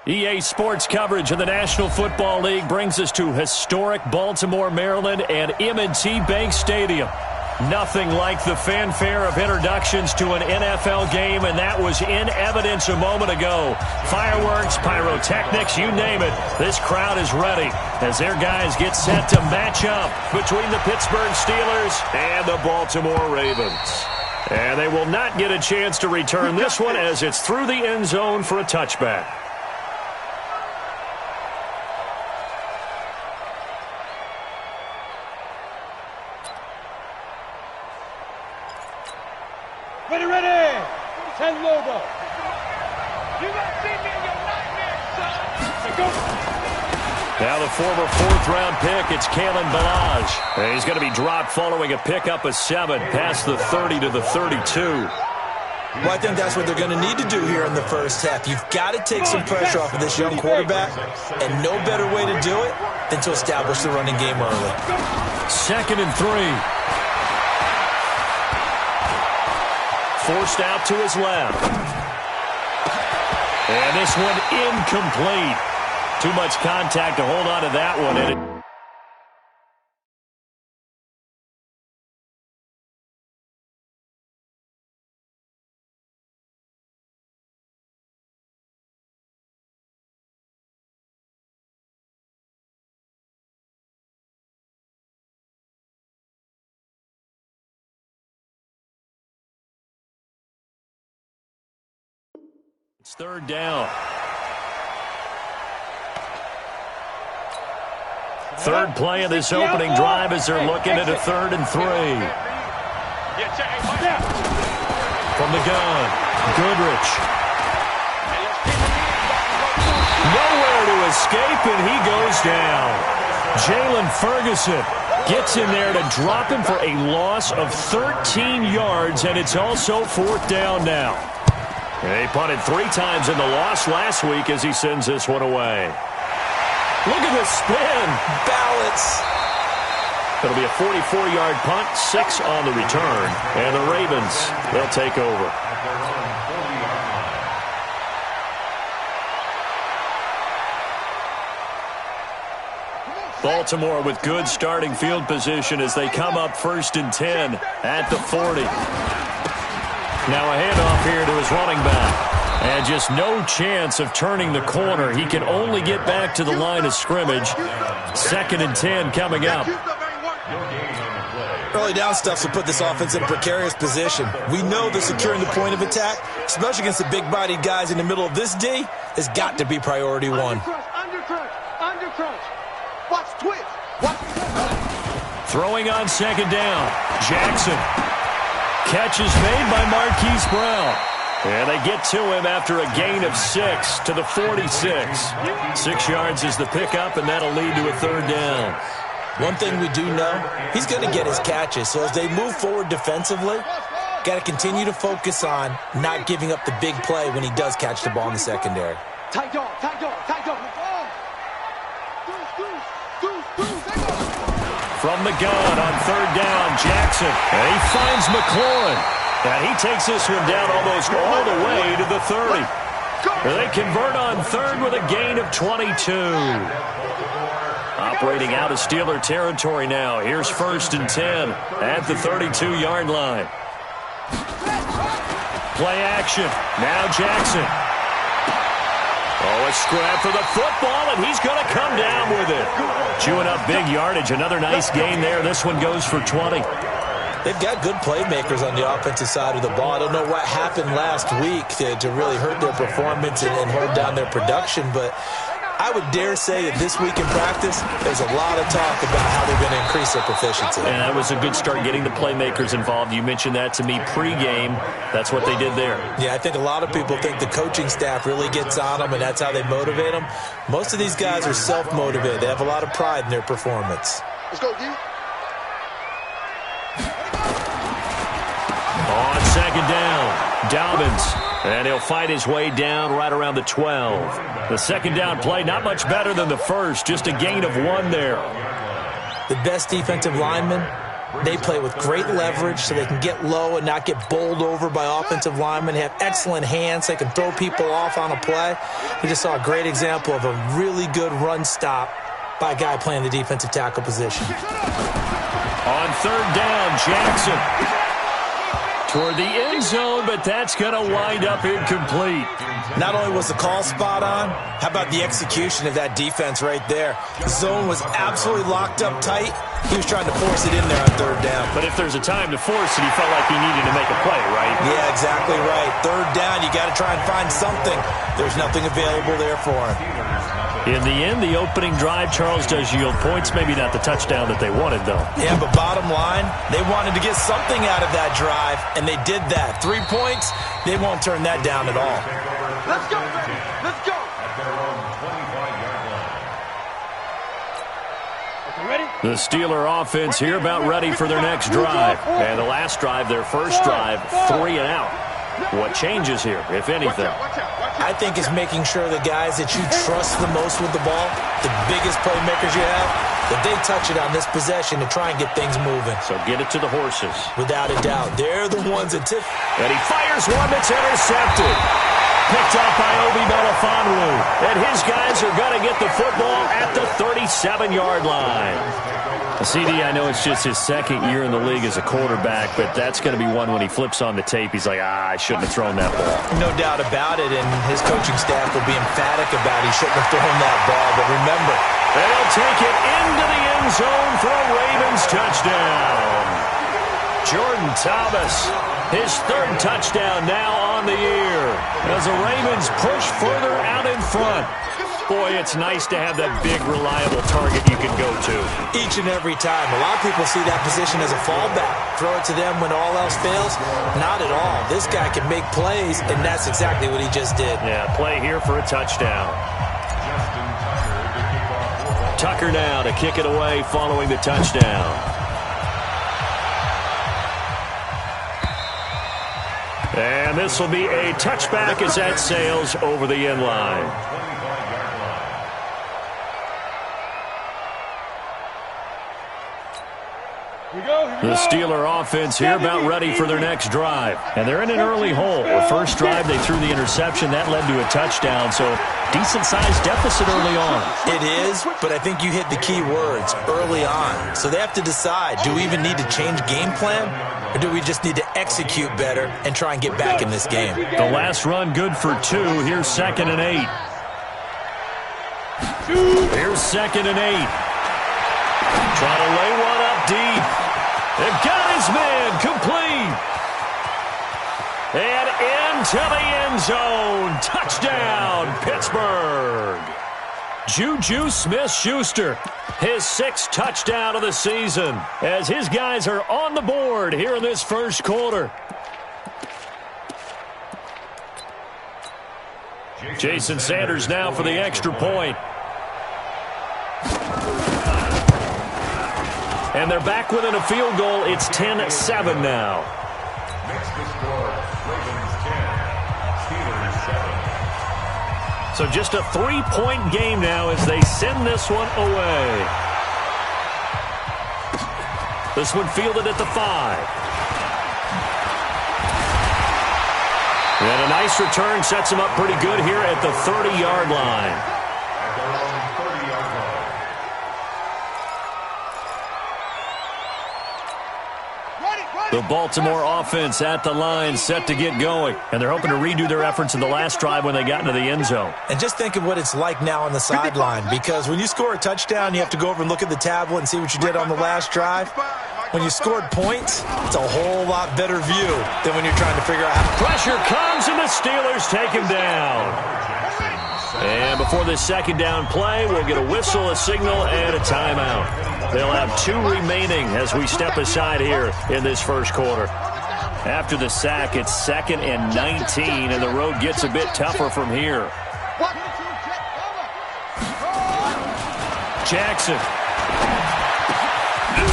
EA Sports coverage of the National Football League brings us to historic Baltimore, Maryland, and M&T Bank Stadium. Nothing like the fanfare of introductions to an NFL game, and that was in evidence a moment ago. Fireworks, pyrotechnics, you name it. This crowd is ready as their guys get set to match up between the Pittsburgh Steelers and the Baltimore Ravens. And they will not get a chance to return this one as it's through the end zone for a touchback. Ready. 10 logo. You gonna see me in your nightmare, son. Go. Now the former fourth-round pick, it's Kalen Ballage. And he's going to be dropped following a pickup of 7 past the 30 to the 32. Well, I think that's what they're going to need to do here in the first half. You've got to take some pressure off of this young quarterback, and no better way to do it than to establish the running game early. 2nd and 3. Forced out to his left. And this one incomplete. Too much contact to hold on to that one. And it It's 3rd down. 3rd play of this opening drive as they're looking at a 3rd and 3. From the gun, Goodrich. Nowhere to escape, and he goes down. Jalen Ferguson gets in there to drop him for a loss of 13 yards, and it's also 4th down now. He punted 3 times in the loss last week as he sends this one away. Look at the spin. Balance. It'll be a 44-yard punt, 6 on the return. And the Ravens, they'll take over. Baltimore with good starting field position as they come up 1st and 10 at the 40. Now a handoff here to his running back. And just no chance of turning the corner. He can only get back to the line of scrimmage. 2nd and 10 coming up. Early down stuff will put this offense in a precarious position. We know that securing the point of attack, especially against the big-bodied guys in the middle of this D, has got to be priority 1. Under crunch. Watch twitch. Throwing on 2nd down. Jackson. Catch is made by Marquise Brown. And they get to him after a gain of 6 to the 46. 6 yards is the pickup, and that'll lead to a 3rd down. One thing we do know, he's going to get his catches. So as they move forward defensively, got to continue to focus on not giving up the big play when he does catch the ball in the secondary. Tight dog. From the gun on 3rd down, Jackson. And he finds McLaurin. And he takes this one down almost all the way to the 30. They convert on 3rd with a gain of 22. Operating out of Steeler territory now. Here's 1st and 10 at the 32-yard line. Play action. Now Jackson. Oh, a scrap for the football, and he's going to come down with it. Chewing up big yardage. Another nice gain there. This one goes for 20. They've got good playmakers on the offensive side of the ball. I don't know what happened last week to really hurt their performance and hold down their production, but I would dare say that this week in practice, there's a lot of talk about how they're going to increase their proficiency. And that was a good start getting the playmakers involved. You mentioned that to me pregame. That's what they did there. Yeah, I think a lot of people think the coaching staff really gets on them, and that's how they motivate them. Most of these guys are self-motivated. They have a lot of pride in their performance. Let's go, D. On 2nd down, Dobbins. And he'll fight his way down right around the 12. The 2nd down play, not much better than the first. Just a gain of 1 there. The best defensive lineman They play with great leverage so they can get low and not get bowled over by offensive linemen. They have excellent hands. They can throw people off on a play. We just saw a great example of a really good run stop by a guy playing the defensive tackle position. On third down, Jackson toward the end zone, but that's going to wind up incomplete. Not only was the call spot on, how about the execution of that defense right there? The zone was absolutely locked up tight. He was trying to force it in there on third down. But if there's a time to force it, he felt like he needed to make a play, right? Yeah, exactly right. Third down, you got to try and find something. There's nothing available there for him. In the end, the opening drive, Charles, does yield points. Maybe not the touchdown that they wanted, though. Yeah, but bottom line, they wanted to get something out of that drive, and they did that. 3 points, they won't turn that down at all. Let's go, baby. Let's go. Okay, ready? The Steeler offense here about ready for their next drive. And the last drive, their first drive, 3 and out. What changes here, if anything? I think it's making sure the guys that you trust the most with the ball, the biggest playmakers you have, that they touch it on this possession to try and get things moving. So get it to the horses. Without a doubt. They're the ones that tip. And he fires one that's intercepted. Picked up by Obi Melifonwu. And his guys are going to get the football at the 37-yard line. CD, I know it's just his second year in the league as a quarterback, but that's going to be one when he flips on the tape. He's like, I shouldn't have thrown that ball. No doubt about it, and his coaching staff will be emphatic about he shouldn't have thrown that ball. But remember, they'll take it into the end zone for a Ravens touchdown. Jordan Thomas, his third touchdown now on the year as the Ravens push further out in front. Boy, it's nice to have that big, reliable target you can go to. Each and every time. A lot of people see that position as a fallback. Throw it to them when all else fails. Not at all. This guy can make plays, and that's exactly what he just did. Yeah, play here for a touchdown. Tucker now to kick it away following the touchdown. And this will be a touchback as that sails over the end line. The Steeler offense here about ready for their next drive. And they're in an early hole. The first drive, they threw the interception. That led to a touchdown, so decent-sized deficit early on. It is, but I think you hit the key words, early on. So they have to decide, do we even need to change game plan, or do we just need to execute better and try and get back in this game? The last run good for 2. Here's 2nd and 8. Here's 2nd and 8. Trying to lay one up deep. They've got his man complete. And into the end zone. Touchdown, Pittsburgh. Juju Smith-Schuster, his 6th touchdown of the season, as his guys are on the board here in this first quarter. Jason Sanders now for the extra point. And they're back within a field goal. It's 10-7 now. So just a 3-point game now as they send this one away. This one fielded at the 5. And a nice return sets him up pretty good here at the 30-yard line. The Baltimore offense at the line, set to get going. And they're hoping to redo their efforts in the last drive when they got into the end zone. And just think of what it's like now on the sideline, because when you score a touchdown, you have to go over and look at the tablet and see what you did on the last drive. When you scored points, it's a whole lot better view than when you're trying to figure out how. Pressure comes, and the Steelers take him down. And before this second down play, we'll get a whistle, a signal, and a timeout. They'll have 2 remaining as we step aside here in this first quarter. After the sack, it's 2nd and 19, and the road gets a bit tougher from here. Jackson.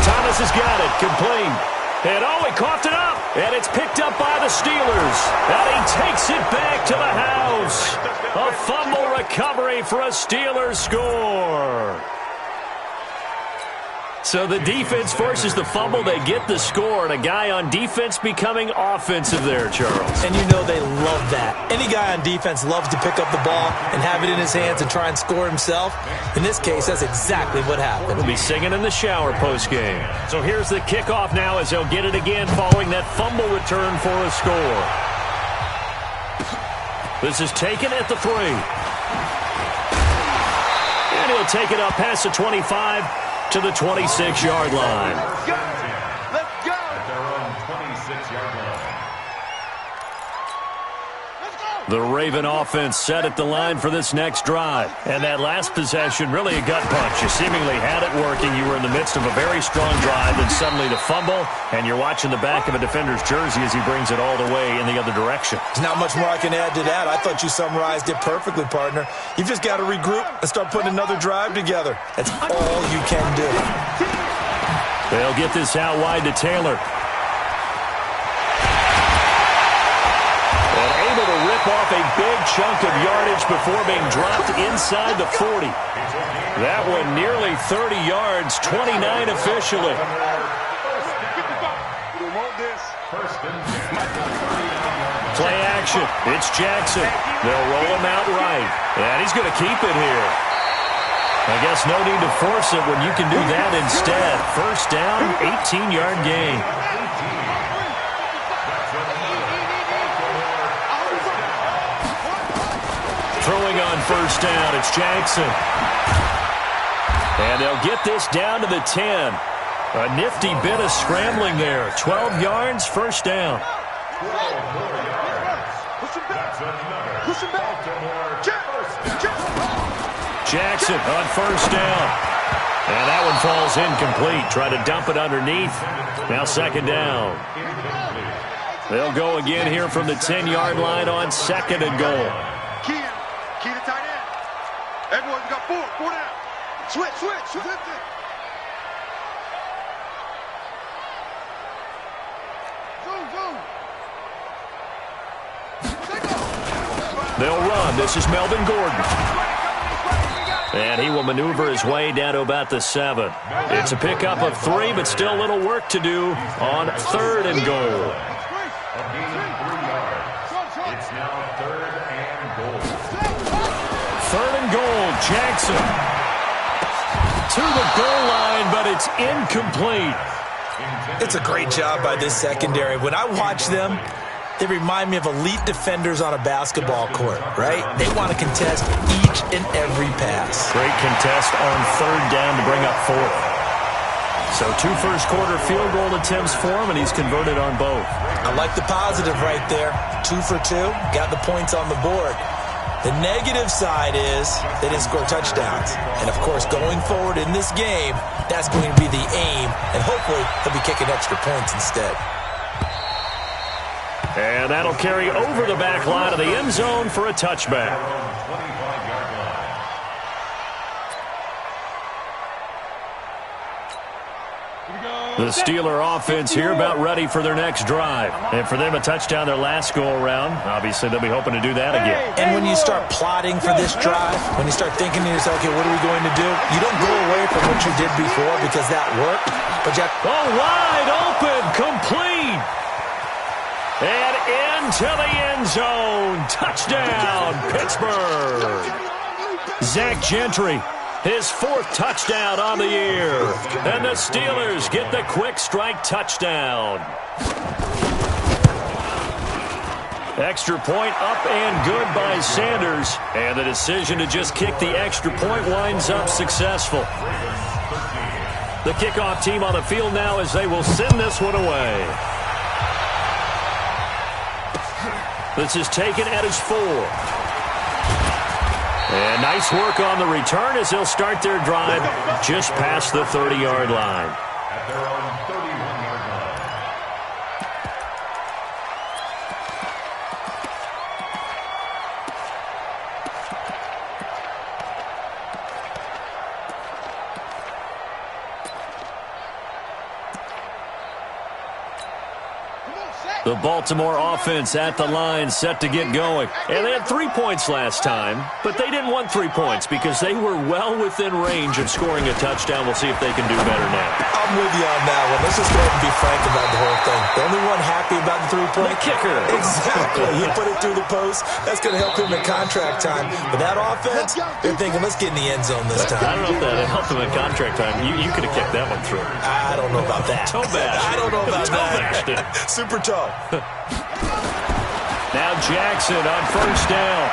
Thomas has got it, complete. And he coughed it up, and it's picked up by the Steelers. And he takes it back to the house. A fumble recovery for a Steelers score. So the defense forces the fumble. They get the score, and a guy on defense becoming offensive there, Charles. And you know they love that. Any guy on defense loves to pick up the ball and have it in his hands and try and score himself. In this case, that's exactly what happened. We'll be singing in the shower postgame. So here's the kickoff now as they'll get it again following that fumble return for a score. This is taken at the 3. And he'll take it up past the 25 to the 26-yard line. Let's go. At their own 26-yard line. The Raven offense set at the line for this next drive. And that last possession, really a gut punch. You seemingly had it working. You were in the midst of a very strong drive, and suddenly the fumble, and you're watching the back of a defender's jersey as he brings it all the way in the other direction. There's not much more I can add to that. I thought you summarized it perfectly, partner. You've just got to regroup and start putting another drive together. That's all you can do. They'll get this out wide to Taylor. Able to rip off a big chunk of yardage before being dropped inside the 40. That one nearly 30 yards, 29 officially. Play action. It's Jackson. They'll roll him out right. And he's going to keep it here. I guess no need to force it when you can do that instead. First down, 18-yard gain. Throwing on first down, it's Jackson. And they'll get this down to the 10. A nifty bit of scrambling there. 12 yards, first down. Jackson on first down. And that one falls incomplete. Try to dump it underneath. Now second down. They'll go again here from the 10-yard line on second and goal. Key to tight end. Everyone, we got four down. Switch. They'll run. This is Melvin Gordon. And he will maneuver his way down to about the 7. It's a pickup of 3, but still a little work to do on third and goal. It's now third and goal. Third and goal, Jackson. To the goal line, but it's incomplete. It's a great job by this secondary. When I watch them, they remind me of elite defenders on a basketball court, right? They want to contest each and every pass. Great contest on third down to bring up fourth. So 2 first-quarter field goal attempts for him, and he's converted on both. I like the positive right there. 2 for 2, got the points on the board. The negative side is they didn't score touchdowns. And, of course, going forward in this game, that's going to be the aim, and hopefully he'll be kicking extra points instead. And that'll carry over the back line of the end zone for a touchback. The Steeler offense here about ready for their next drive. And for them, a touchdown their last go-around. Obviously, they'll be hoping to do that again. And when you start plotting for this drive, when you start thinking to yourself, okay, what are we going to do? You don't go away from what you did before because that worked. But you have wide open, complete. And into the end zone. Touchdown, Pittsburgh. Zach Gentry. His 4th touchdown on the year. And the Steelers get the quick strike touchdown. Extra point up and good by Sanders. And the decision to just kick the extra point winds up successful. The kickoff team on the field now as they will send this one away. This is taken at his 4. And nice work on the return as they'll start their drive just past the 30-yard line. At their own 31-yard The Baltimore offense at the line, set to get going. And they had 3 points last time, but they didn't want 3 points because they were well within range of scoring a touchdown. We'll see if they can do better now. I'm with you on that one. Let's just go ahead and be frank about the whole thing. The only one happy about the 3-point? The kicker. Exactly. He put it through the post. That's going to help him in contract time. But that offense, they're thinking, let's get in the end zone this time. I don't know if that helped him in contract time. You could have kicked that one through. I don't know about that. Toe bash. I don't know about that. Super toe. Now Jackson on first down.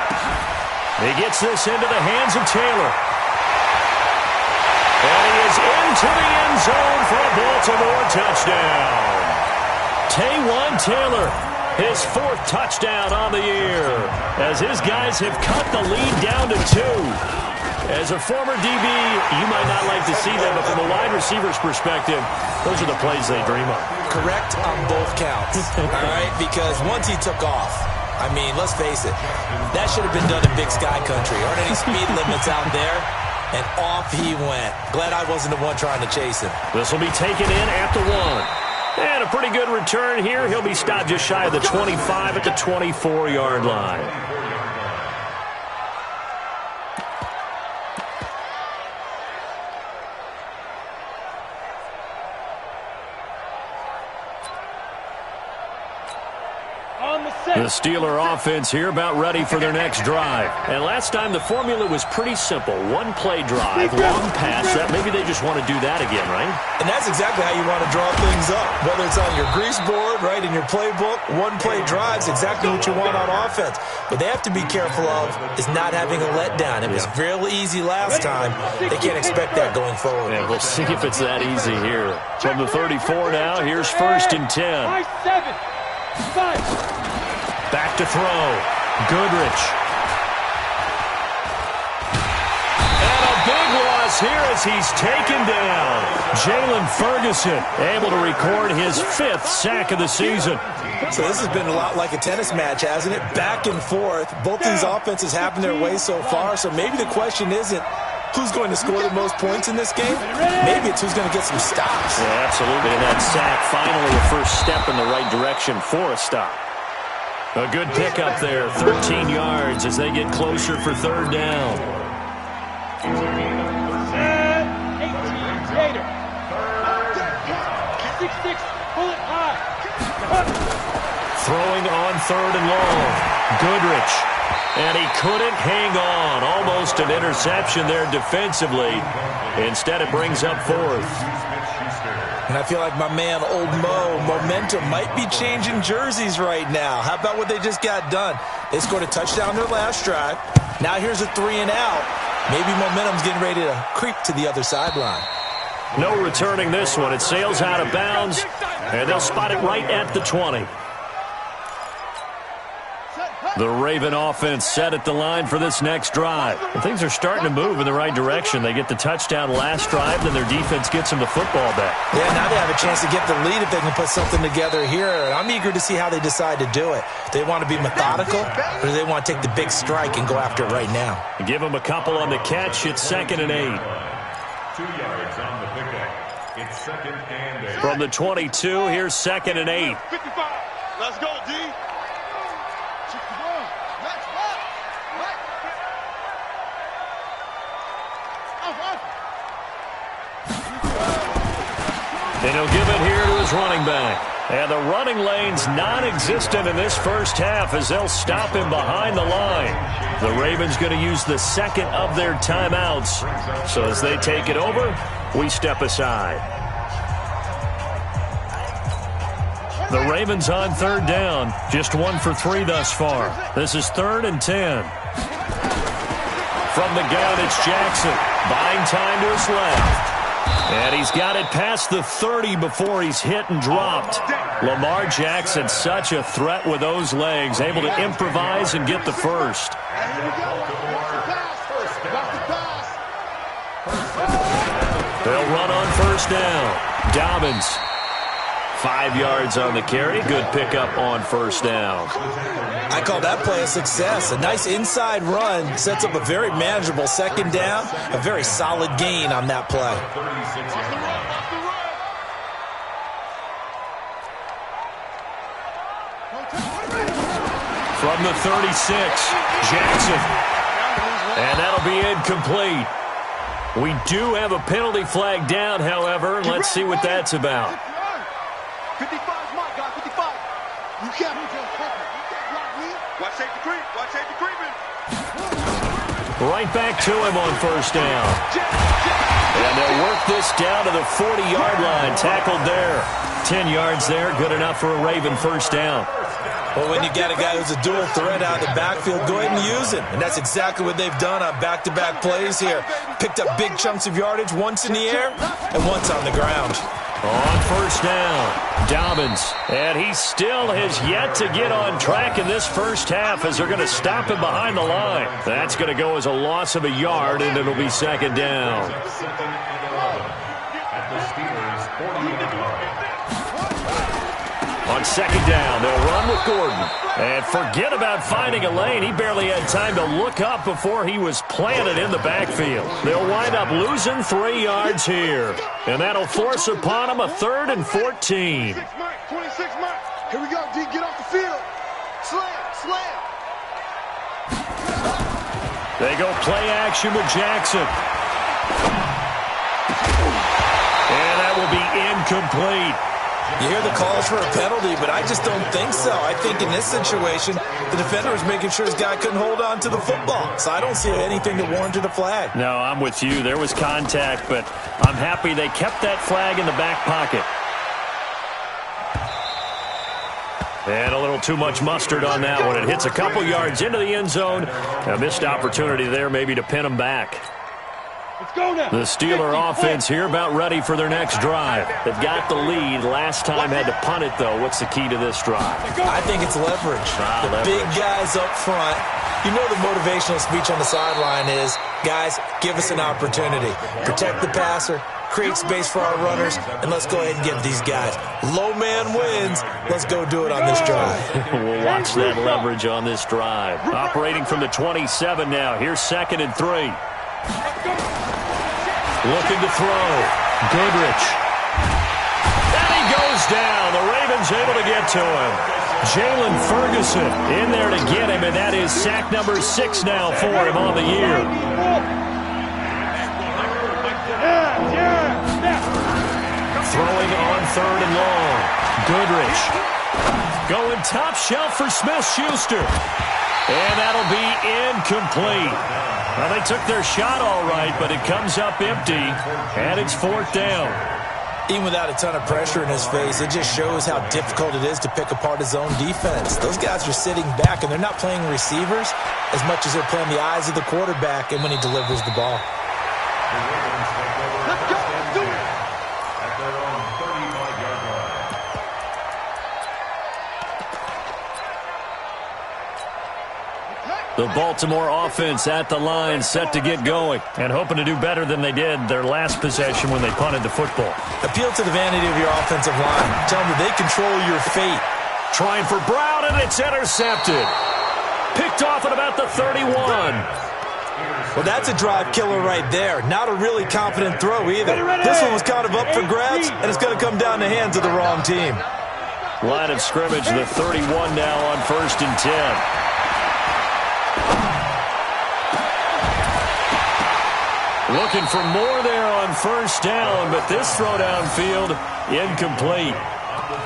He gets this into the hands of Taylor. And he is into the end zone for a Baltimore touchdown. Taywan Taylor, his 4th touchdown on the year, as his guys have cut the lead down to 2. As a former DB, you might not like to see them, but from a wide receiver's perspective, those are the plays they dream of. Correct on both counts, all right? Because once he took off, I mean, let's face it, that should have been done in Big Sky Country. Aren't any speed limits out there? And off he went. Glad I wasn't the one trying to chase him. This will be taken in at the 1. And a pretty good return here. He'll be stopped just shy of the 25 at the 24-yard line. The Steeler offense here about ready for their next drive. And last time the formula was pretty simple. 1-play drive, long pass. That maybe they just want to do that again, right? And that's exactly how you want to draw things up. Whether it's on your grease board, right, in your playbook, 1-play drive's exactly what you want on offense. But they have to be careful of is not having a letdown. It was real easy last time. They can't expect that going forward. Yeah, we'll see if it's that easy here. From the 34 now, here's 1st and 10. 5-7. Back to throw. Goodrich. And a big loss here as he's taken down. Jalen Ferguson able to record his 5th sack of the season. So this has been a lot like a tennis match, hasn't it? Back and forth. Both these offenses happen their way so far, so maybe the question isn't who's going to score the most points in this game. Maybe it's who's going to get some stops. Yeah, absolutely. And that sack finally a first step in the right direction for a stop. A good pickup there, 13 yards as they get closer for 3rd down. 18 Gator. 6-6, pull it high. Throwing on 3rd and long. Goodrich. And he couldn't hang on. Almost an interception there defensively. Instead, it brings up 4th. And I feel like my man, Old Mo, momentum might be changing jerseys right now. How about what they just got done? They scored a touchdown their last drive. Now here's a 3 and out. Maybe momentum's getting ready to creep to the other sideline. No returning this one. It sails out of bounds, and they'll spot it right at the 20. The Raven offense set at the line for this next drive. And things are starting to move in the right direction. They get the touchdown last drive, then their defense gets them the football back. Yeah, now they have a chance to get the lead if they can put something together here. And I'm eager to see how they decide to do it. Do they want to be methodical, or do they want to take the big strike and go after it right now? Give them a couple on the catch. It's 2nd and 8. 2 yards on the pickup. It's 2nd and 8. From the 22, here's 2nd and 8. 55. Let's go, D. And he'll give it here to his running back. And the running lane's non-existent in this first half as they'll stop him behind the line. The Ravens going to use the 2nd of their timeouts. So as they take it over, we step aside. The Ravens on 3rd down. Just 1 for 3 thus far. This is 3rd and 10. From the gun, it's Jackson. Buying time to his left. And he's got it past the 30 before he's hit and dropped. Lamar Jackson, such a threat with those legs, able to improvise and get the first. They'll run on 1st down. Dobbins, 5 yards on the carry. Good pickup on 1st down. I call that play a success. A nice inside run sets up a very manageable 2nd down. A very solid gain on that play. From the 36, Jackson. And that'll be incomplete. We do have a penalty flag down, however. Let's see what that's about. 55 is my guy, 55. You can't block me. Watch safety creep. Watch safety creeping. Right back to him on first down. And they'll work this down to the 40-yard line. Tackled there. 10 yards there. Good enough for a Raven first down. Well, when you got a guy who's a dual threat out of the backfield, go ahead and use him. And that's exactly what they've done on back-to-back plays here. Picked up big chunks of yardage, once in the air and once on the ground. On first down, Dobbins. And he still has yet to get on track in this first half as they're going to stop him behind the line. That's going to go as a loss of a yard, and it'll be second down. At the Steelers' 40-yard line. On second down, they'll run with Gordon. And forget about finding a lane. He barely had time to look up before he was planted in the backfield. They'll wind up losing 3 yards here. And that'll force upon him a 3rd and 14. 26 Mike. Here we go, D. Get off the field. Slam. They go play action with Jackson. And that will be incomplete. You hear the calls for a penalty, but I just don't think so. I think in this situation, the defender was making sure his guy couldn't hold on to the football. So I don't see anything that warranted a flag. No, I'm with you. There was contact, but I'm happy they kept that flag in the back pocket. And a little too much mustard on that one. It hits a couple yards into the end zone. A missed opportunity there maybe to pin them back. Let's go now. The Steeler offense here about ready for their next drive. They've got the lead. Last time had to punt it, though. What's the key to this drive? I think it's leverage. The big guys up front. You know the motivational speech on the sideline is, guys, give us an opportunity. Protect the passer, create space for our runners, and let's go ahead and give these guys. Low man wins. Let's go do it on this drive. We'll watch that leverage on this drive. Operating from the 27 now. Here's 2nd and 3. Looking to throw. Goodrich. And he goes down. The Ravens able to get to him. Jalen Ferguson in there to get him, and that is sack number 6 now for him on the year. Throwing on 3rd and long. Goodrich. Going top shelf for Smith-Schuster. And that'll be incomplete. Well, they took their shot all right, but it comes up empty, and it's 4th down. Even without a ton of pressure in his face, it just shows how difficult it is to pick apart his own defense. Those guys are sitting back, and they're not playing receivers as much as they're playing the eyes of the quarterback and when he delivers the ball. Let's go. Do it. At their own 35-yard line. The Baltimore offense at the line, set to get going, and hoping to do better than they did their last possession when they punted the football. Appeal to the vanity of your offensive line. Tell them that they control your fate. Trying for Brown, and it's intercepted. Picked off at about the 31. Well, that's a drive killer right there. Not a really confident throw either. This one was kind of up for grabs, and it's going to come down the hands of the wrong team. Line of scrimmage, the 31 now on 1st and 10. Looking for more there on 1st down, but this throw downfield, incomplete.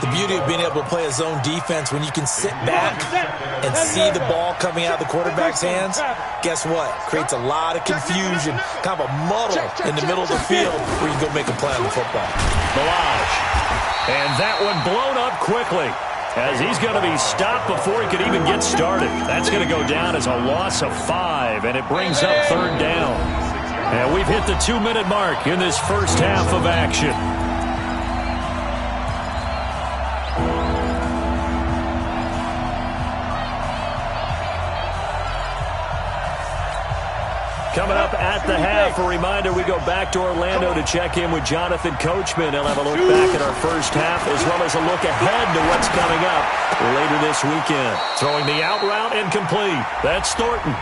The beauty of being able to play a zone defense when you can sit back and see the ball coming out of the quarterback's hands, guess what? Creates a lot of confusion, kind of a muddle in the middle of the field where you can go make a play on the football. Milage. And that one blown up quickly as he's going to be stopped before he could even get started. That's going to go down as a loss of 5, and it brings up 3rd down. And we've hit the 2-minute mark in this first half of action. Coming up at the half, a reminder, we go back to Orlando to check in with Jonathan Coachman. He'll have a look back at our first half as well as a look ahead to what's coming up later this weekend. Throwing the out route incomplete. That's Thornton.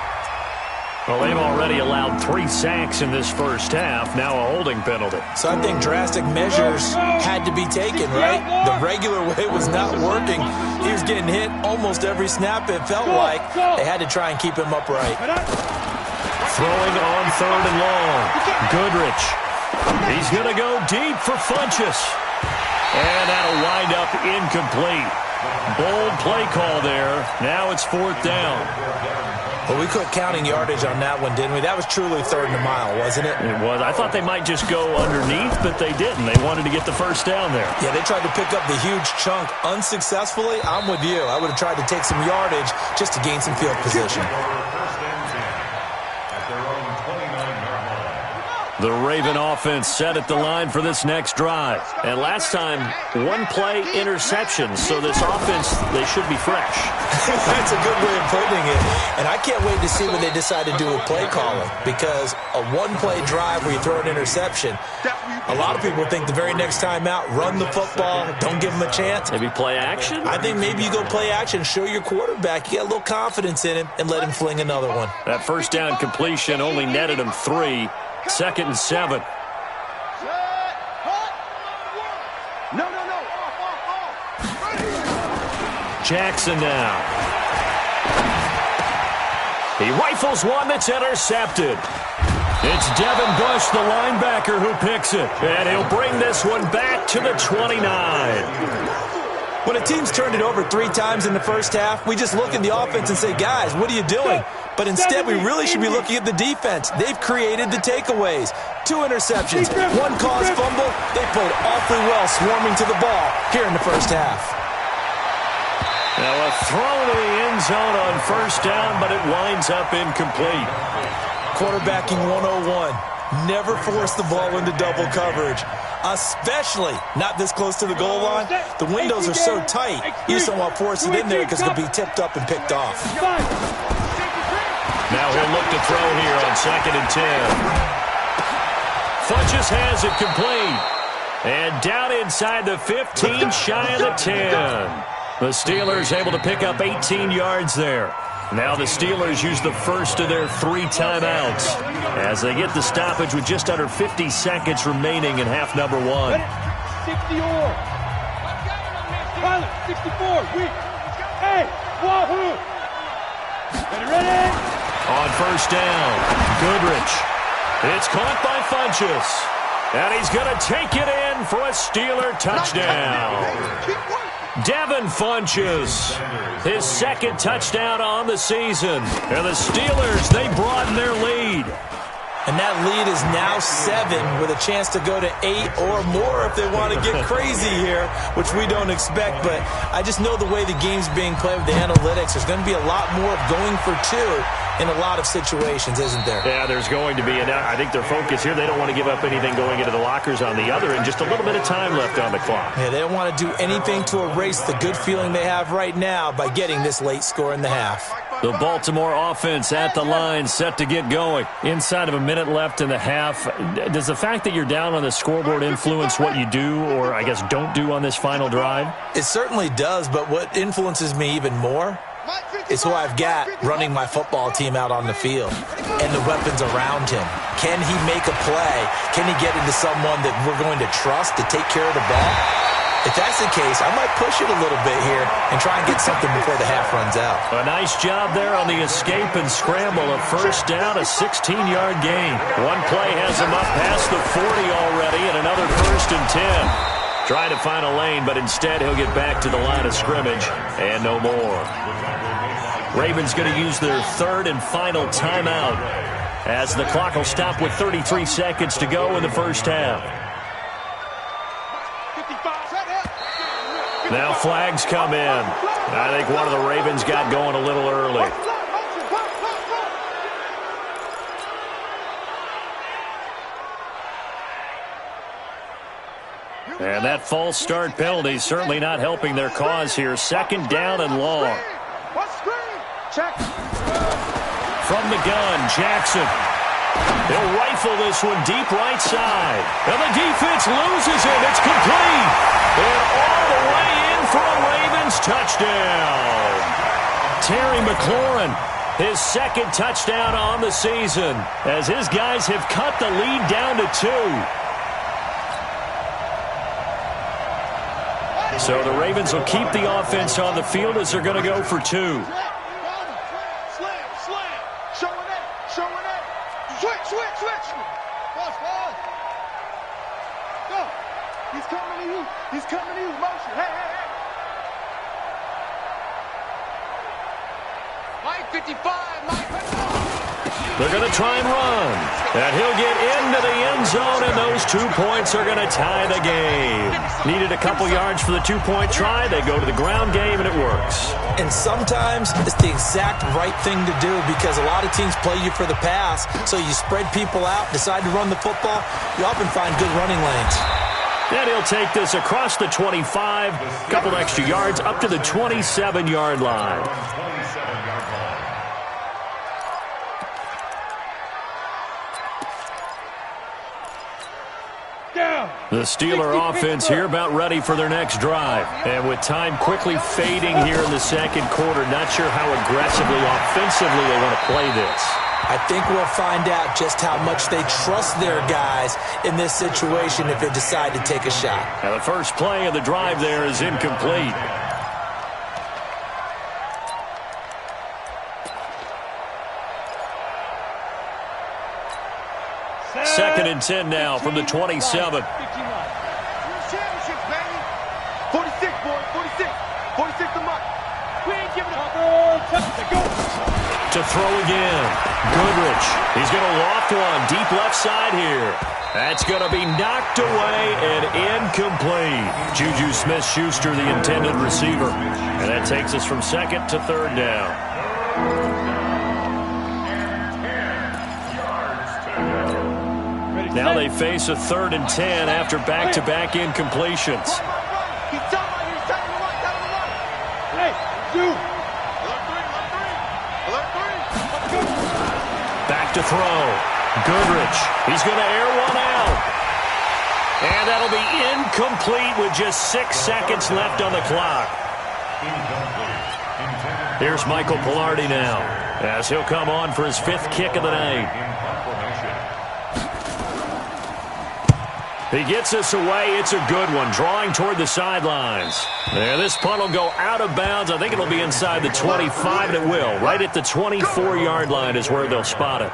Well, they've already allowed 3 sacks in this first half, now a holding penalty. So I think drastic measures had to be taken, right? The regular way was not working. He was getting hit almost every snap, it felt like. They had to try and keep him upright. Throwing on 3rd and long. Goodrich. He's going to go deep for Funchess. And that'll wind up incomplete. Bold play call there. Now it's 4th down. Well, we quit counting yardage on that one, didn't we? That was truly 3rd and a mile, wasn't it? It was. I thought they might just go underneath, but they didn't. They wanted to get the first down there. Yeah, they tried to pick up the huge chunk unsuccessfully. I'm with you. I would have tried to take some yardage just to gain some field position. The Raven offense set at the line for this next drive. And last time, 1-play interception. So this offense, they should be fresh. That's a good way of putting it. And I can't wait to see what they decide to do with play calling. Because a 1-play drive where you throw an interception, a lot of people think the very next time out, run the football, don't give them a chance. Maybe play action? I think maybe you go play action, show your quarterback. You got a little confidence in him, and let him fling another one. That first down completion only netted him 3. 2nd and 7. Jackson now. He rifles one that's intercepted. It's Devin Bush, the linebacker, who picks it. And he'll bring this one back to the 29. When a team's turned it over 3 times in the first half, we just look at the offense and say, guys, what are you doing? But instead, we really should be looking at the defense. They've created the takeaways. 2 interceptions, 1 caused fumble. They played awfully well swarming to the ball here in the first half. Now a throw to the end zone on first down, but it winds up incomplete. Quarterbacking 101. Never force the ball into double coverage, especially not this close to the goal line. The windows are so tight, you just don't want to force it in there because it could be tipped up and picked off. Now he'll look to throw here on 2nd and 10. Funchess has it complete. And down inside the 15, shy of the 10. The Steelers able to pick up 18 yards there. Now the Steelers use the first of their 3 timeouts as they get the stoppage with just under 50 seconds remaining in half number 1. 60 or. 64. Hey, wahoo. Ready? On first down, Goodrich. It's caught by Funchess. And he's going to take it in for a Steeler touchdown. Devin Funchess, his 2nd touchdown on the season. And the Steelers, they broaden their lead. And that lead is now 7 with a chance to go to 8 or more if they want to get crazy here, which we don't expect. But I just know the way the game's being played with the analytics, there's going to be a lot more of going for 2 in a lot of situations, isn't there? Yeah, there's going to be. And I think their focus here, they don't want to give up anything going into the lockers on the other, and just a little bit of time left on the clock. Yeah, they don't want to do anything to erase the good feeling they have right now by getting this late score in the half. The Baltimore offense at the line, set to get going. Inside of a minute left in the half, does the fact that you're down on the scoreboard influence what you do, or I guess don't do on this final drive? It certainly does, but what influences me even more is who I've got running my football team out on the field and the weapons around him. Can he make a play? Can he get into someone that we're going to trust to take care of the ball? If that's the case, I might push it a little bit here and try and get something before the half runs out. A nice job there on the escape and scramble. A first down, a 16-yard gain. One play has him up past the 40 already, and another 1st and 10. Trying to find a lane, but instead he'll get back to the line of scrimmage and no more. Ravens going to use their 3rd and final timeout as the clock will stop with 33 seconds to go in the first half. Now flags come in. I think one of the Ravens got going a little early. And that false start penalty certainly not helping their cause here. 2nd down and long. From the gun, Jackson. He'll rifle this one deep right side. And the defense loses it. It's complete. And all the way in for a Ravens touchdown. Terry McLaurin his second touchdown on the season, as his guys have cut the lead down to 2. So the Ravens will keep the offense on the field as they're going to go for 2. Slam. Showing it. Switch. Pause. Go. He's coming to you. Motion. Hey. Mike 55. They're going to try and run. And he'll get into the end zone, and those 2 points are going to tie the game. Needed a couple yards for the 2-point try. They go to the ground game, and it works. And sometimes it's the exact right thing to do because a lot of teams play you for the pass. So you spread people out, decide to run the football. You often find good running lanes. And he'll take this across the 25, a couple extra yards, up to the 27-yard line. The Steeler offense here about ready for their next drive. And with time quickly fading here in the second quarter, not sure how aggressively, offensively they want to play this. I think we'll find out just how much they trust their guys in this situation if they decide to take a shot. Now the first play of the drive there is incomplete. Second and 10 now from the 27. Championship, baby. 46, boys. 46 to Mike. We ain't giving up. To throw again. Goodrich. He's going to loft one deep left side here. That's going to be knocked away and incomplete. Juju Smith-Schuster, the intended receiver. And that takes us from second to third down. Now they face a 3rd and 10 after back-to-back incompletions. Back to throw. Goodrich. He's going to air one out. And that'll be incomplete with just 6 seconds left on the clock. Here's Michael Pilardi now, as he'll come on for his 5th kick of the night. He gets us away. It's a good one, drawing toward the sidelines. And this punt will go out of bounds. I think it'll be inside the 25, and it will. Right at the 24-yard line is where they'll spot it.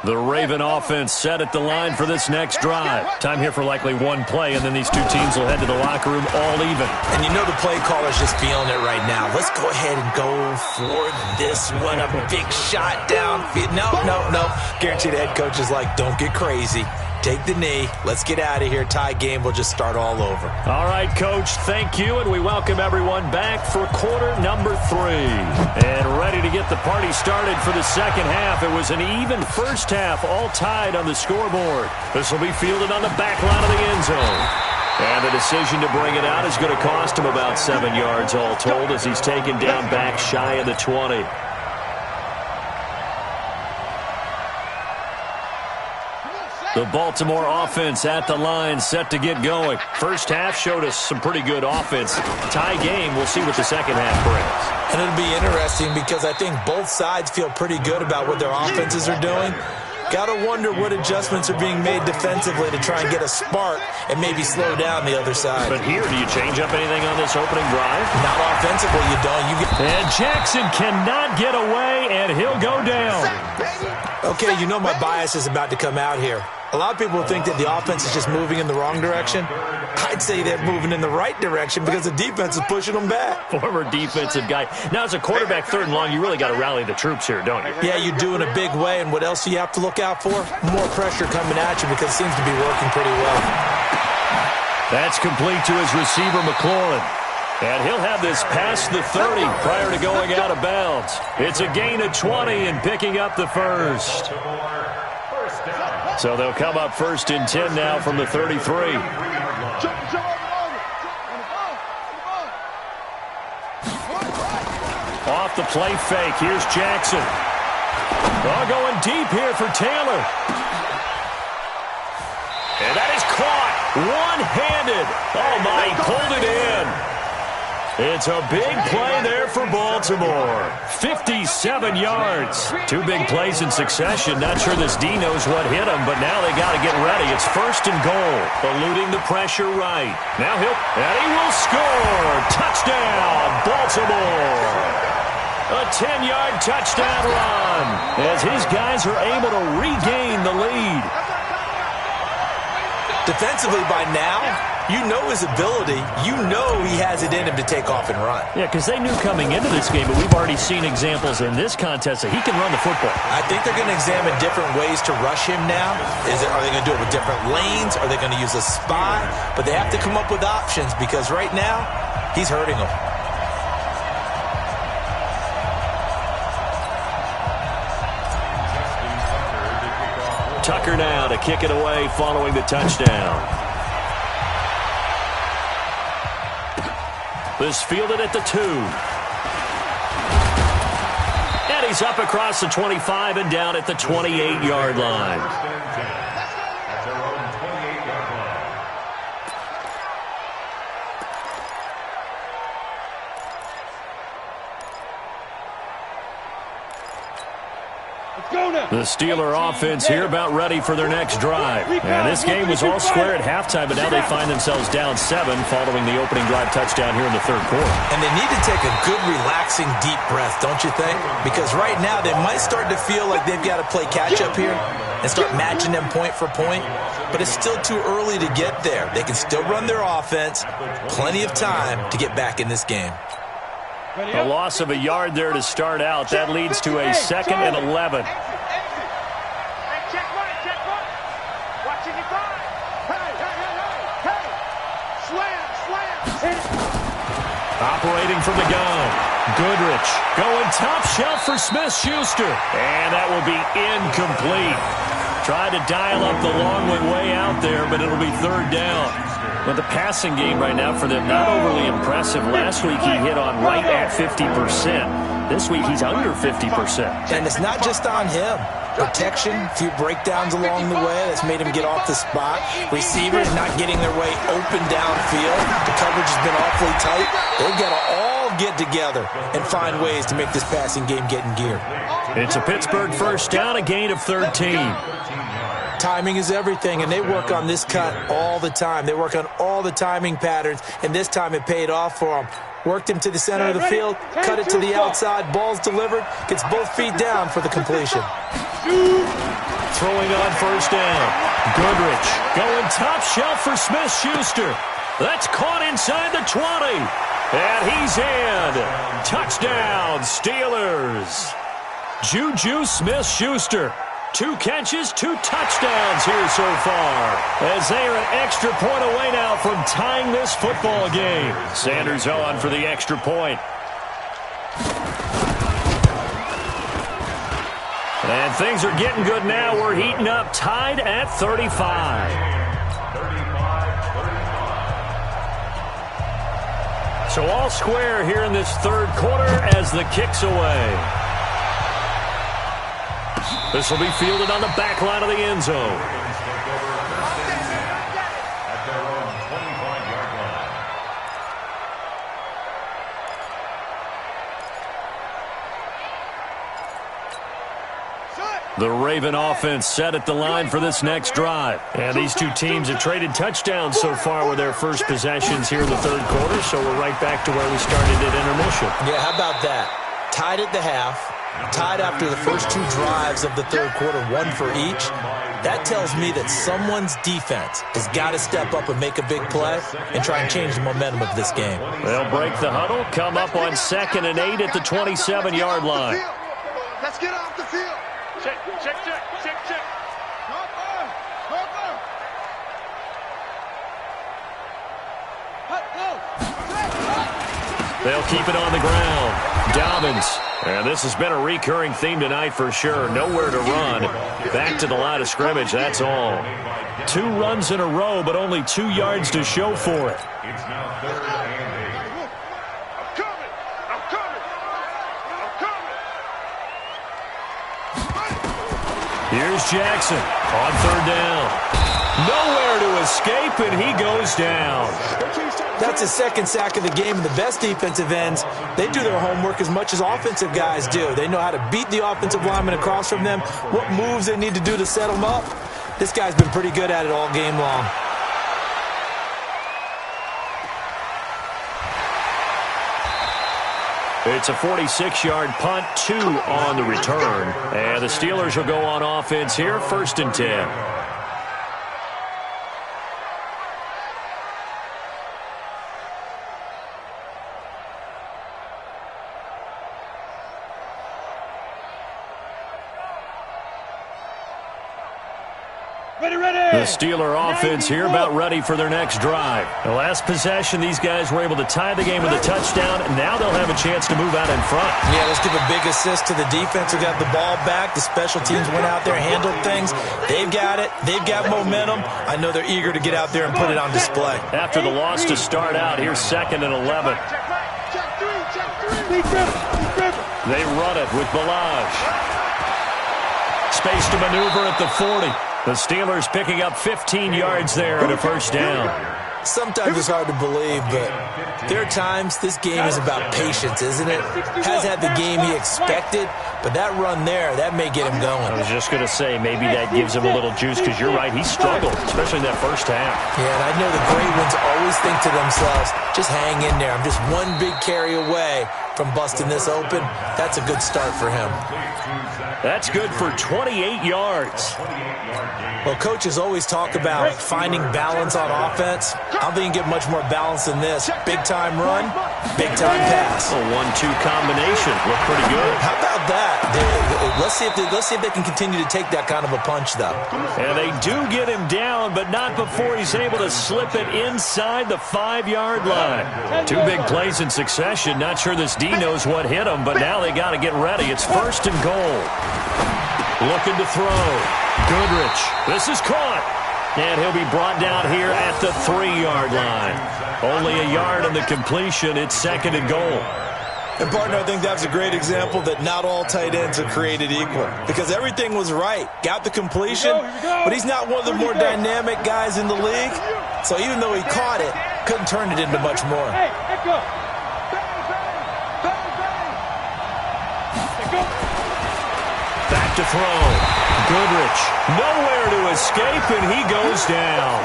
The Raven offense set at the line for this next drive. Time here for likely one play, and then these two teams will head to the locker room all even. And you know the play caller's just feeling it right now. Let's go ahead and go for this one. A big shot downfield. No. Guaranteed the head coach is like, don't get crazy. Take the knee. Let's get out of here. Tie game. We'll just start all over. All right, Coach. Thank you, and we welcome everyone back for quarter number 3. And ready to get the party started for the second half. It was an even first half, all tied on the scoreboard. This will be fielded on the back line of the end zone. And the decision to bring it out is going to cost him about 7 yards all told as he's taken down back shy of the 20. The Baltimore offense at the line, set to get going. First half showed us some pretty good offense. Tie game, we'll see what the second half brings. And it'll be interesting because I think both sides feel pretty good about what their offenses are doing. Got to wonder what adjustments are being made defensively to try and get a spark and maybe slow down the other side. But here, do you change up anything on this opening drive? Not offensively, you don't. And Jackson cannot get away, and he'll go down. Okay, you know my bias is about to come out here. A lot of people think that the offense is just moving in the wrong direction. I'd say they're moving in the right direction because the defense is pushing them back. Former defensive guy. Now, as a quarterback, 3rd and long, you really got to rally the troops here, don't you? Yeah, you do in a big way. And what else do you have to look out for? More pressure coming at you because it seems to be working pretty well. That's complete to his receiver, McLaurin. And he'll have this past the 30 prior to going out of bounds. It's a gain of 20 and picking up the first. So they'll come up 1st and 10 now from the 33. Off the play fake. Here's Jackson. Oh, going deep here for Taylor. And that is caught one-handed. Oh, my, he pulled it in. It's a big play there for Baltimore. 57 yards. Two big plays in succession. Not sure this D knows what hit him, but now they got to get ready. It's first and goal. Eluding the pressure right. Now and he will score. Touchdown, Baltimore. A 10-yard touchdown run as his guys are able to regain the lead. Defensively by now, you know his ability. You know he has it in him to take off and run. Yeah, because they knew coming into this game, but we've already seen examples in this contest that he can run the football. I think they're going to examine different ways to rush him now. Are they going to do it with different lanes? Are they going to use a spy? But they have to come up with options because right now, he's hurting them. Tucker now to kick it away following the touchdown. This fielded at the 2. And he's up across the 25 and down at the 28-yard line. At their own 28-yard line. The Steeler offense here about ready for their next drive. And this game was all square at halftime, but now they find themselves down 7 following the opening drive touchdown here in the third quarter. And they need to take a good, relaxing, deep breath, don't you think? Because right now they might start to feel like they've got to play catch-up here and start matching them point for point. But it's still too early to get there. They can still run their offense. Plenty of time to get back in this game. A loss of a yard there to start out. That leads to a 2nd and 11. Operating from the gun. Goodrich going top shelf for Smith-Schuster. And that will be incomplete. Tried to dial up the long way out there, but it'll be third down. But the passing game right now for them, not overly impressive. Last week he hit on right at 50%. This week he's under 50%. And it's not just on him. Protection, a few breakdowns along the way that's made him get off the spot. Receivers not getting their way open downfield. The coverage has been awfully tight. They've got to all get together and find ways to make this passing game get in gear. It's a Pittsburgh first down, a gain of 13. Timing is everything, and they work on this cut all the time. They work on all the timing patterns, and this time it paid off for them. Worked him to the center of the field, cut it to the outside, ball's delivered, gets both feet down for the completion. Throwing on first down. Goodrich going top shelf for Smith-Schuster. That's caught inside the 20. And he's in. Touchdown, Steelers. Juju Smith-Schuster. 2 catches, 2 touchdowns here so far. As they are an extra point away now from tying this football game. Sanders on for the extra point. And things are getting good now. We're heating up, tied at 35. 35. So all square here in this third quarter as the kick's away. This will be fielded on the back line of the end zone. The Raven offense set at the line for this next drive. And these two teams have traded touchdowns so far with their first possessions here in the third quarter, so we're right back to where we started at intermission. Yeah, how about that? Tied at the half. Tied after the first 2 drives of the third quarter, 1 for each. That tells me that someone's defense has got to step up and make a big play and try and change the momentum of this game. They'll break the huddle, come up on 2nd and 8 at the 27-yard line. Let's get off the field. Check. They'll keep it on the ground. Dobbins. And this has been a recurring theme tonight for sure. Nowhere to run. Back to the line of scrimmage, that's all. 2 runs in a row, but only 2 yards to show for it. It's now 3rd and 8. I'm coming. Here's Jackson on 3rd down. Nowhere to escape, and he goes down. That's his second sack of the game, and the best defensive ends, they do their homework as much as offensive guys do. They know how to beat the offensive lineman across from them, what moves they need to do to set them up. This guy's been pretty good at it all game long. It's a 46-yard punt, 2 on the return. And the Steelers will go on offense here, 1st and 10. The Steeler offense here about ready for their next drive. The last possession, these guys were able to tie the game with a touchdown, and now they'll have a chance to move out in front. Yeah, let's give a big assist to the defense who got the ball back. The special teams went out there, handled things. They've got it. They've got momentum. I know they're eager to get out there and put it on display. After the loss to start out, here's 2nd and 11. They run it with Balaj. Space to maneuver at the 40. The Steelers picking up 15 yards there and a 1st down. Sometimes it's hard to believe, but there are times this game is about patience, isn't it? Has had the game he expected, but that run there, that may get him going. I was just going to say, maybe that gives him a little juice, because you're right, he struggled, especially in that 1st half. Yeah, and I know the great ones always think to themselves, just hang in there. I'm just one big carry away from busting this open. That's a good start for him. That's good for 28 yards. Well, coaches always talk about finding balance on offense. I don't think you can get much more balance than this. Big-time run, big-time pass. A 1-2 combination. Look pretty good. How about that? Let's see if they can continue to take that kind of a punch, though. And they do get him down, but not before he's able to slip it inside the 5-yard line. 2 big plays in succession. Not sure this D knows what hit him, but now they got to get ready. It's 1st and goal. Looking to throw. Goodrich. This is caught. And he'll be brought down here at the 3-yard line. Only a yard on the completion. It's 2nd and goal. And, partner, I think that's a great example that not all tight ends are created equal. Because everything was right. Got the completion, but he's not one of the more dynamic guys in the league. So even though he caught it, couldn't turn it into much more. Back to throw. Goodrich. Nowhere to escape, and he goes down.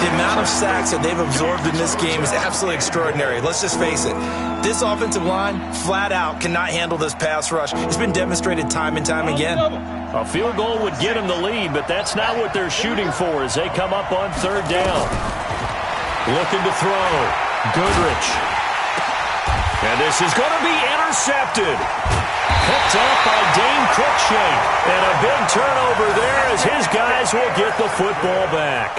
The amount of sacks that they've absorbed in this game is absolutely extraordinary. Let's just face it. This offensive line, flat out, cannot handle this pass rush. It's been demonstrated time and time again. A field goal would get them the lead, but that's not what they're shooting for as they come up on 3rd down. Looking to throw. Goodrich. And this is going to be intercepted. Picked up by Dane Cruikshank. And a big turnover there as his guys will get the football back.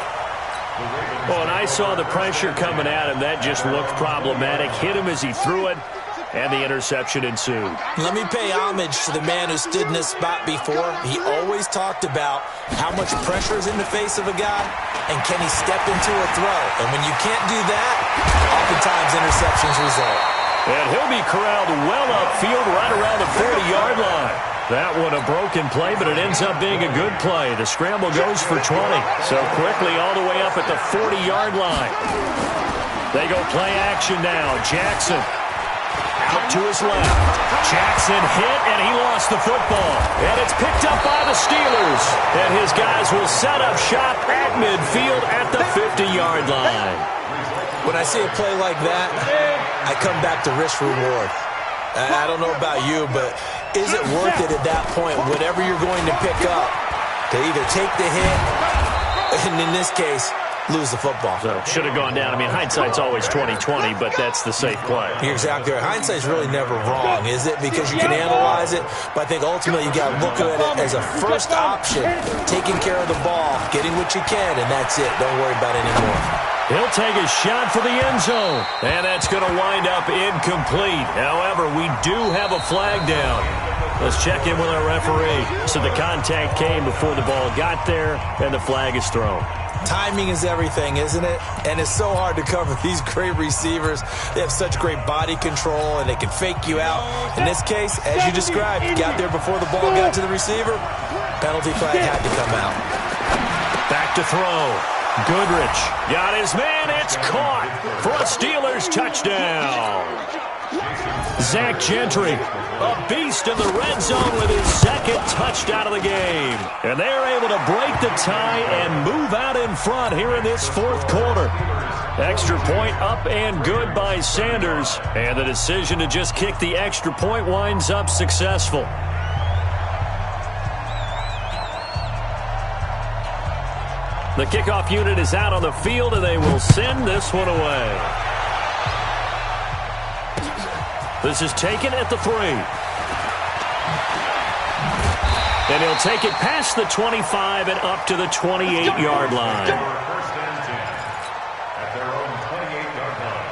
Oh, and I saw the pressure coming at him. That just looked problematic. Hit him as he threw it, and the interception ensued. Let me pay homage to the man who stood in this spot before. He always talked about how much pressure is in the face of a guy, and can he step into a throw. And when you can't do that, oftentimes interceptions result. And he'll be corralled well upfield right around the 40-yard line. That one a broken play, but it ends up being a good play. The scramble goes for 20. So quickly all the way up at the 40-yard line. They go play action now. Jackson out to his left. Jackson hit, and he lost the football. And it's picked up by the Steelers. And his guys will set up shop at midfield at the 50-yard line. When I see a play like that, I come back to risk-reward. I don't know about you, but is it worth it at that point, whatever you're going to pick up, to either take the hit, and in this case, lose the football? So should have gone down. I mean, hindsight's always 20/20, but that's the safe play. You're exactly right. Hindsight's really never wrong, is it? Because you can analyze it, but I think ultimately you got to look at it as a first option, taking care of the ball, getting what you can, and that's it. Don't worry about it anymore. He'll take a shot for the end zone, and that's going to wind up incomplete. However, we do have a flag down. Let's check in with our referee. So the contact came before the ball got there, and the flag is thrown. Timing is everything, isn't it? And it's so hard to cover these great receivers. They have such great body control, and they can fake you out. In this case, as you described, you got there before the ball got to the receiver. Penalty flag had to come out. Back to throw. Goodrich got his man. It's caught for a Steelers touchdown. Zach Gentry, a beast in the red zone with his second touchdown of the game. And they're able to break the tie and move out in front here in this fourth quarter. Extra point up and good by Sanders. And the decision to just kick the extra point winds up successful. The kickoff unit is out on the field, and they will send this one away. This is taken at the 3. And he'll take it past the 25 and up to the 28-yard line. First and 10 at their own 28-yard line.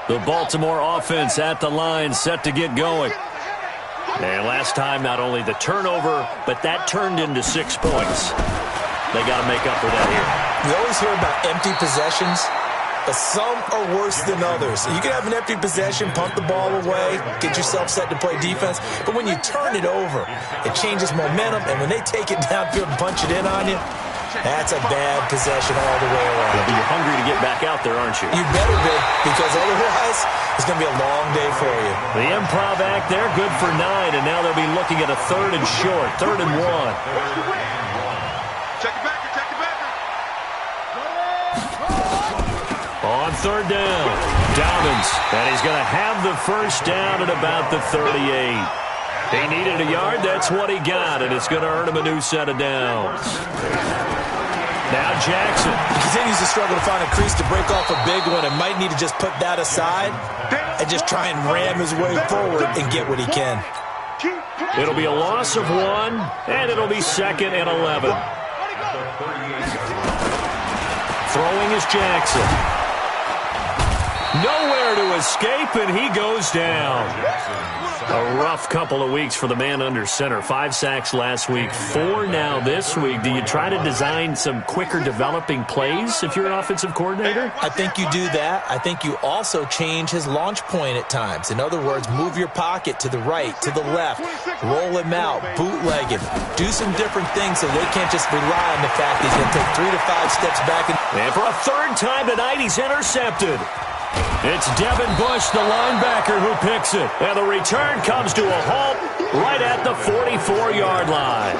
The Baltimore offense at the line, set to get going. And last time, not only the turnover, but that turned into 6 points. They got to make up for that here. We always hear about empty possessions, but some are worse than others. You can have an empty possession, punt the ball away, get yourself set to play defense, but when you turn it over, it changes momentum, and when they take it downfield and punch it in on you, that's a bad possession all the way around. You're hungry to get back out there, aren't you? You better be, because otherwise it's going to be a long day for you. The improv act there, good for 9, and now they'll be looking at a 3rd and short, 3rd and 1. Check it back, check it back. On 3rd down, Dobbins, and he's going to have the first down at about the 38. He needed a yard, that's what he got, and it's going to earn him a new set of downs. Now Jackson. He continues to struggle to find a crease to break off a big one and might need to just put that aside and just try and ram his way forward and get what he can. It'll be a loss of 1, and it'll be 2nd and 11. Throwing is Jackson. Nowhere to escape, and he goes down. A rough couple of weeks for the man under center. 5 sacks last week, 4 now this week. Do you try to design some quicker developing plays if you're an offensive coordinator? I think you do that. I think you also change his launch point at times. In other words, move your pocket to the right, to the left, roll him out, bootleg him. Do some different things so they can't just rely on the fact he's going to take 3 to 5 steps back. And for a 3rd time tonight, he's intercepted. It's Devin Bush, the linebacker, who picks it. And the return comes to a halt right at the 44-yard line.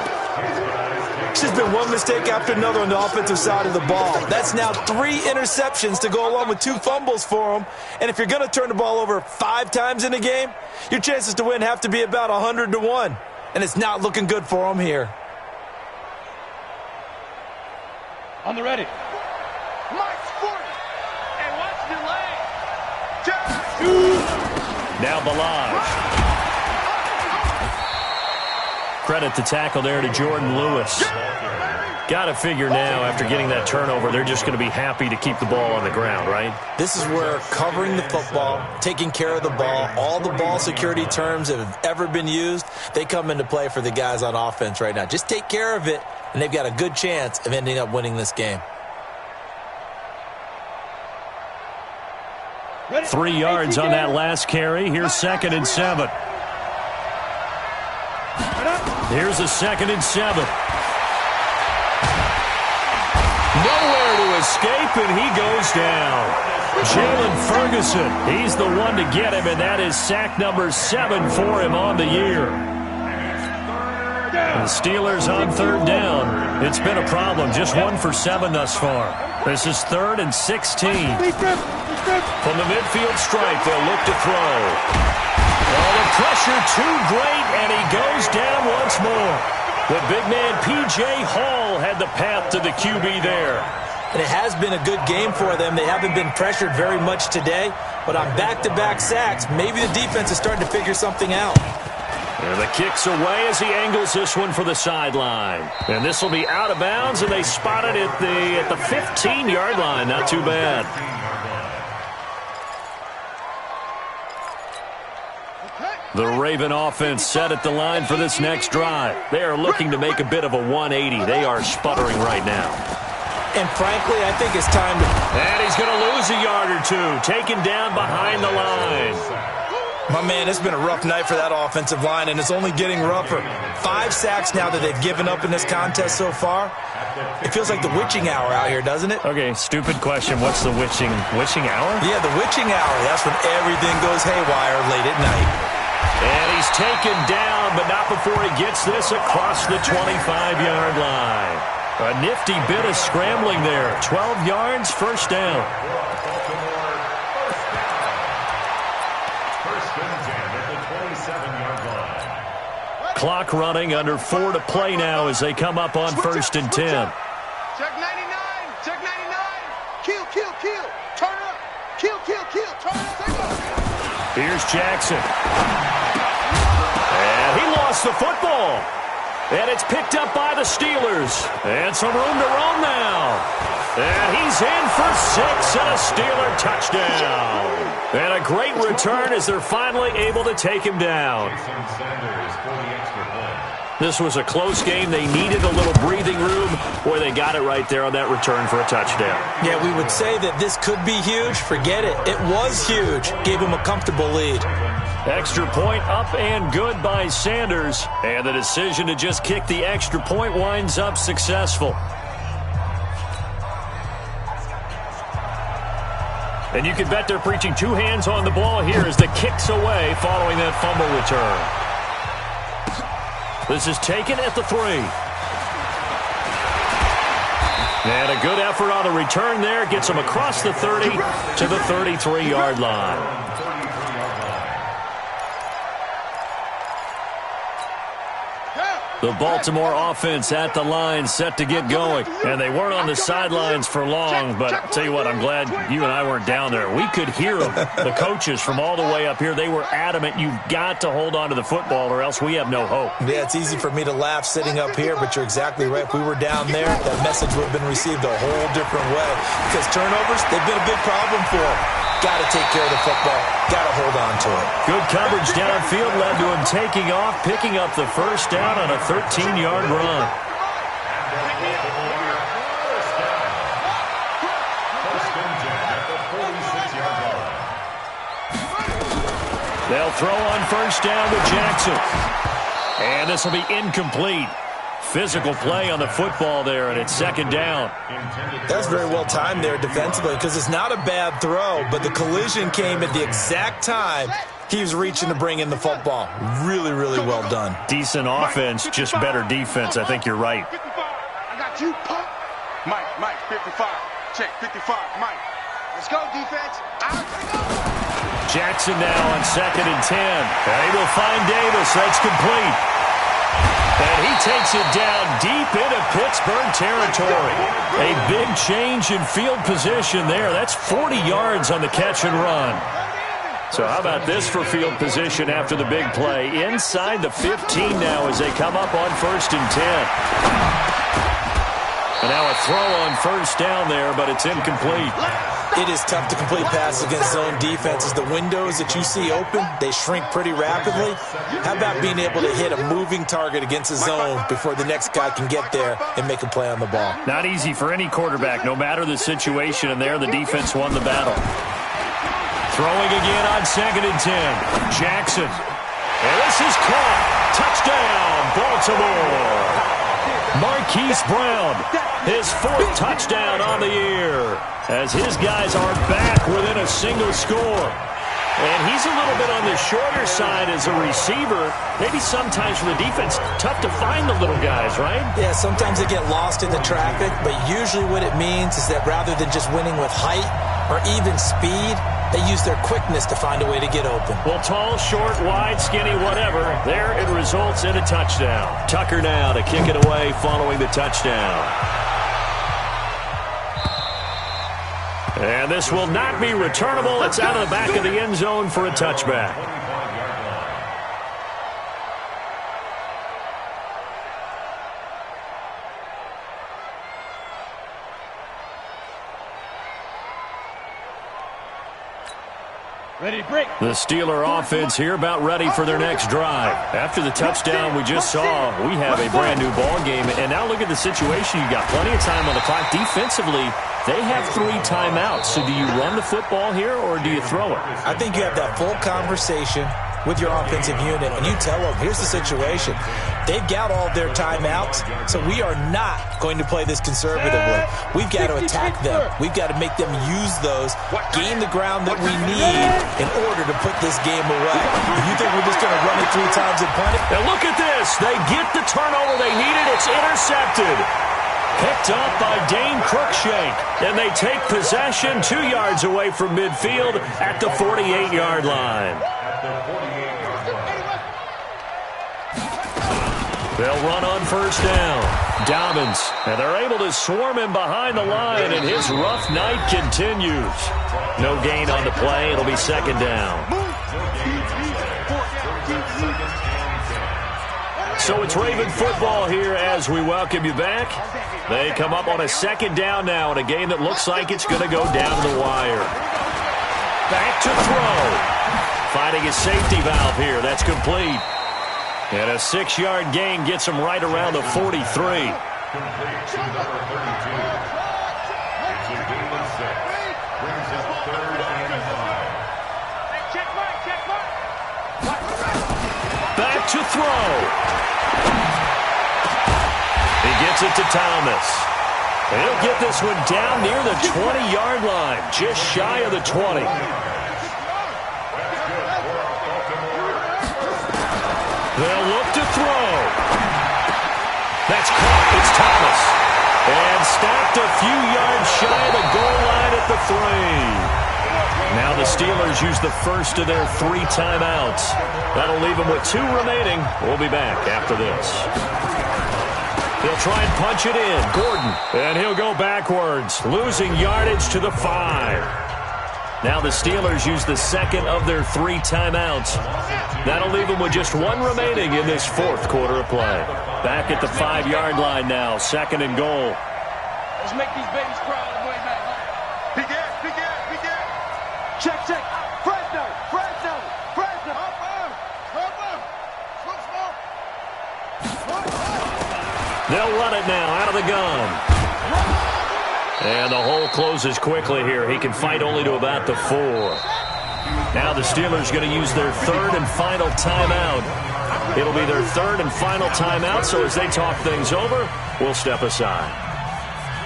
It's just been one mistake after another on the offensive side of the ball. That's now 3 interceptions to go along with 2 fumbles for him. And if you're going to turn the ball over 5 times in a game, your chances to win have to be about 100 to 1. And it's not looking good for him here. On the ready. Now Balaj. Credit the tackle there to Jordan Lewis. Got to figure now, after getting that turnover, they're just going to be happy to keep the ball on the ground, right? This is where covering the football, taking care of the ball, all the ball security terms that have ever been used, they come into play for the guys on offense right now. Just take care of it, and they've got a good chance of ending up winning this game. 3 yards on that last carry. Here's 2nd and 7. Here's a 2nd and 7. Nowhere to escape, and he goes down. Jalen Ferguson, he's the one to get him, and that is sack number 7 for him on the year. The Steelers on 3rd down. It's been a problem. Just 1 for 7 thus far. This is 3rd and 16. From the midfield stripe, they'll look to throw. Oh, the pressure too great, and he goes down once more. The big man, P.J. Hall, had the path to the QB there. And it has been a good game for them. They haven't been pressured very much today, but on back-to-back sacks, maybe the defense is starting to figure something out. And the kick's away as he angles this one for the sideline. And this will be out of bounds, and they spot it at the 15-yard line. Not too bad. The Raven offense set at the line for this next drive. They are looking to make a bit of a 180. They are sputtering right now. And frankly, I think it's time to... And he's going to lose a yard or 2, taken down behind the line. My man, it's been a rough night for that offensive line, and it's only getting rougher. 5 sacks now that they've given up in this contest so far. It feels like the witching hour out here, doesn't it? Okay, stupid question. What's the witching hour? Yeah, the witching hour. That's when everything goes haywire late at night. And he's taken down, but not before he gets this across the 25-yard line. A nifty bit of scrambling there. 12 yards, first down. Clock running, under 4 to play now as they come up on 1st and 10. Check 99, check 99. Kill, kill, kill. Turn up. Kill, kill, kill. Turn up, take up. Here's Jackson. And he lost the football. And it's picked up by the Steelers. And some room to roam now. And he's in for 6 and a Steeler touchdown. And a great return as they're finally able to take him down. This was a close game. They needed a little breathing room. Boy, they got it right there on that return for a touchdown. Yeah, we would say that this could be huge. Forget it. It was huge. Gave him a comfortable lead. Extra point up and good by Sanders. And the decision to just kick the extra point winds up successful. And you can bet they're preaching 2 hands on the ball here as the kick's away following that fumble return. This is taken at the 3. And a good effort on the return there. Gets him across the 30 to the 33-yard line. The Baltimore offense at the line, set to get going. And they weren't on the sidelines for long, but I'll tell you what, I'm glad you and I weren't down there. We could hear them, the coaches from all the way up here. They were adamant, you've got to hold on to the football or else we have no hope. Yeah, it's easy for me to laugh sitting up here, but you're exactly right. If we were down there, that message would have been received a whole different way. Because turnovers, they've been a big problem for them. Got to take care of the football. Got to hold on to it. Good coverage downfield led to him taking off, picking up the first down on a 13-yard run. They'll throw on first down to Jackson. And this will be incomplete. Physical play on the football there, and it's 2nd down. That's very well timed there defensively because it's not a bad throw, but the collision came at the exact time he was reaching to bring in the football. Really, really well done. Decent offense, just better defense. I think you're right. 55. I got you, punk. Mike, 55. Check, 55. Mike. Let's go, defense. Jackson now on 2nd and 10. They will find Davis. That's complete. And he takes it down deep into Pittsburgh territory. A big change in field position there. That's 40 yards on the catch and run. So how about this for field position after the big play? Inside the 15 now as they come up on 1st and 10. And now a throw on first down there, but it's incomplete. It is tough to complete passes against zone defenses. The windows that you see open, they shrink pretty rapidly. How about being able to hit a moving target against a zone before the next guy can get there and make a play on the ball? Not easy for any quarterback, no matter the situation, and there the defense won the battle. Throwing again on 2nd and 10. Jackson. And this is caught. Touchdown, Baltimore. Marquise Brown, his 4th touchdown on the year, as his guys are back within a single score. And he's a little bit on the shorter side as a receiver. Maybe sometimes for the defense, tough to find the little guys, right? Yeah, sometimes they get lost in the traffic, but usually what it means is that rather than just winning with height or even speed, they use their quickness to find a way to get open. Well, tall, short, wide, skinny, whatever, there it results in a touchdown. Tucker now to kick it away following the touchdown. And this will not be returnable. It's out of the back of the end zone for a touchback. The Steeler offense here about ready for their next drive. After the touchdown we just saw, we have a brand-new ball game. And now look at the situation. You got plenty of time on the clock. Defensively, they have 3 timeouts. So do you run the football here or do you throw it? I think you have that full conversation with your offensive unit, and you tell them, here's the situation. They've got all their timeouts, so we are not going to play this conservatively. We've got to attack them. We've got to make them use those, gain the ground that we need in order to put this game away. You think we're just going to run it 3 times and punt it? And look at this. They get the turnover they needed. It's intercepted. Picked up by Dane Cruikshank. And they take possession 2 yards away from midfield at the 48-yard line. They'll run on first down. Dobbins, and they're able to swarm him behind the line, and his rough night continues. No gain on the play. It'll be second down. So it's Raven football here as we welcome you back. They come up on a second down now in a game that looks like it's going to go down to the wire. Back to throw. Finding a safety valve here. That's complete. And a 6-yard gain gets him right around the 43. Complete to number 32. It's a gain of 6. Brings up 3rd and 5. Back to throw. He gets it to Thomas. He'll get this one down near the 20-yard line, just shy of the 20. They'll look to throw. That's caught. It's Thomas. And stopped a few yards shy of the goal line at the 3. Now the Steelers use the first of their 3 timeouts. That'll leave them with 2 remaining. We'll be back after this. They'll try and punch it in. Gordon. And he'll go backwards, losing yardage to the 5. Now the Steelers use the second of their 3 timeouts. That'll leave them with just 1 remaining in this 4th quarter of play. Back at the 5-yard line now, 2nd and goal. Let's make these babies cry on the way back. Big air. Check. Fresno. They'll run it now out of the gun. And the hole closes quickly here. He can fight only to about the 4. Now the Steelers going to use their 3rd and final timeout. It'll be their 3rd and final timeout, so as they talk things over, we'll step aside.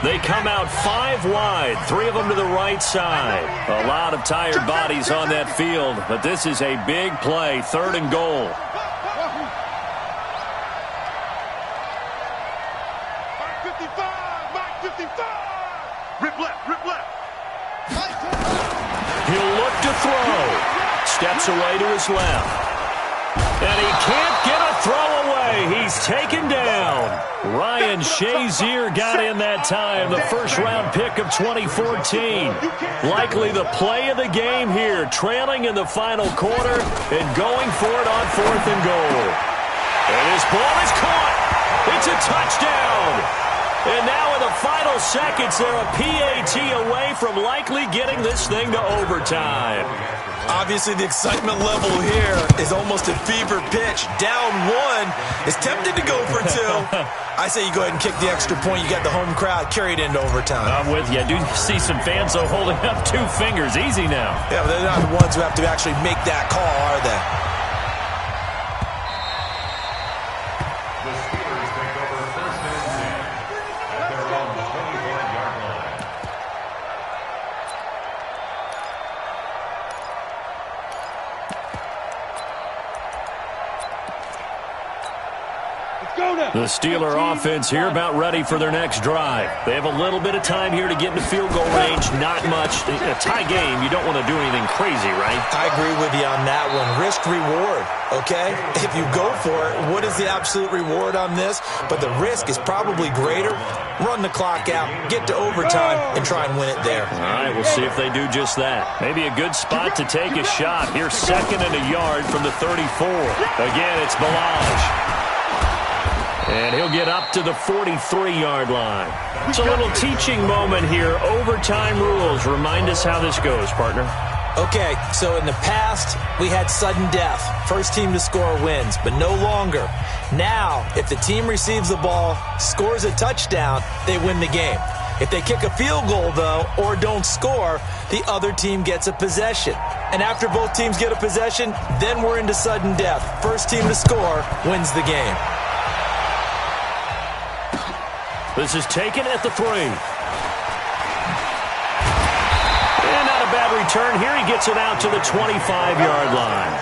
They come out 5 wide, 3 of them to the right side. A lot of tired bodies on that field, but this is a big play, 3rd and goal. He'll look to throw. Steps away to his left. And he can't get a throw away. He's taken down. Ryan Shazier got in that time, the first-round pick of 2014. Likely the play of the game here, trailing in the final quarter and going for it on 4th and goal. And his ball is caught. It's a touchdown. And now in the final seconds, they're a PAT away from likely getting this thing to overtime. Obviously, the excitement level here is almost a fever pitch. Down 1 is tempted to go for 2. I say you go ahead and kick the extra point. You got the home crowd carried into overtime. I'm with you. I do see some fans, though, holding up 2 fingers. Easy now. Yeah, but they're not the ones who have to actually make that call, are they? The Steeler offense here about ready for their next drive. They have a little bit of time here to get into field goal range. Not much. A tie game, you don't want to do anything crazy, right? I agree with you on that one. Risk-reward, okay? If you go for it, what is the absolute reward on this? But the risk is probably greater. Run the clock out, get to overtime, and try and win it there. All right, we'll see if they do just that. Maybe a good spot to take a shot. Here's 2nd and a yard from the 34. Again, it's Balaj. And he'll get up to the 43-yard line. It's a little teaching moment here. Overtime rules. Remind us how this goes, partner. Okay, so in the past, we had sudden death. First team to score wins, but no longer. Now, if the team receives the ball, scores a touchdown, they win the game. If they kick a field goal, though, or don't score, the other team gets a possession. And after both teams get a possession, then we're into sudden death. First team to score wins the game. This is taken at the 3. And not a bad return here. He gets it out to the 25-yard line.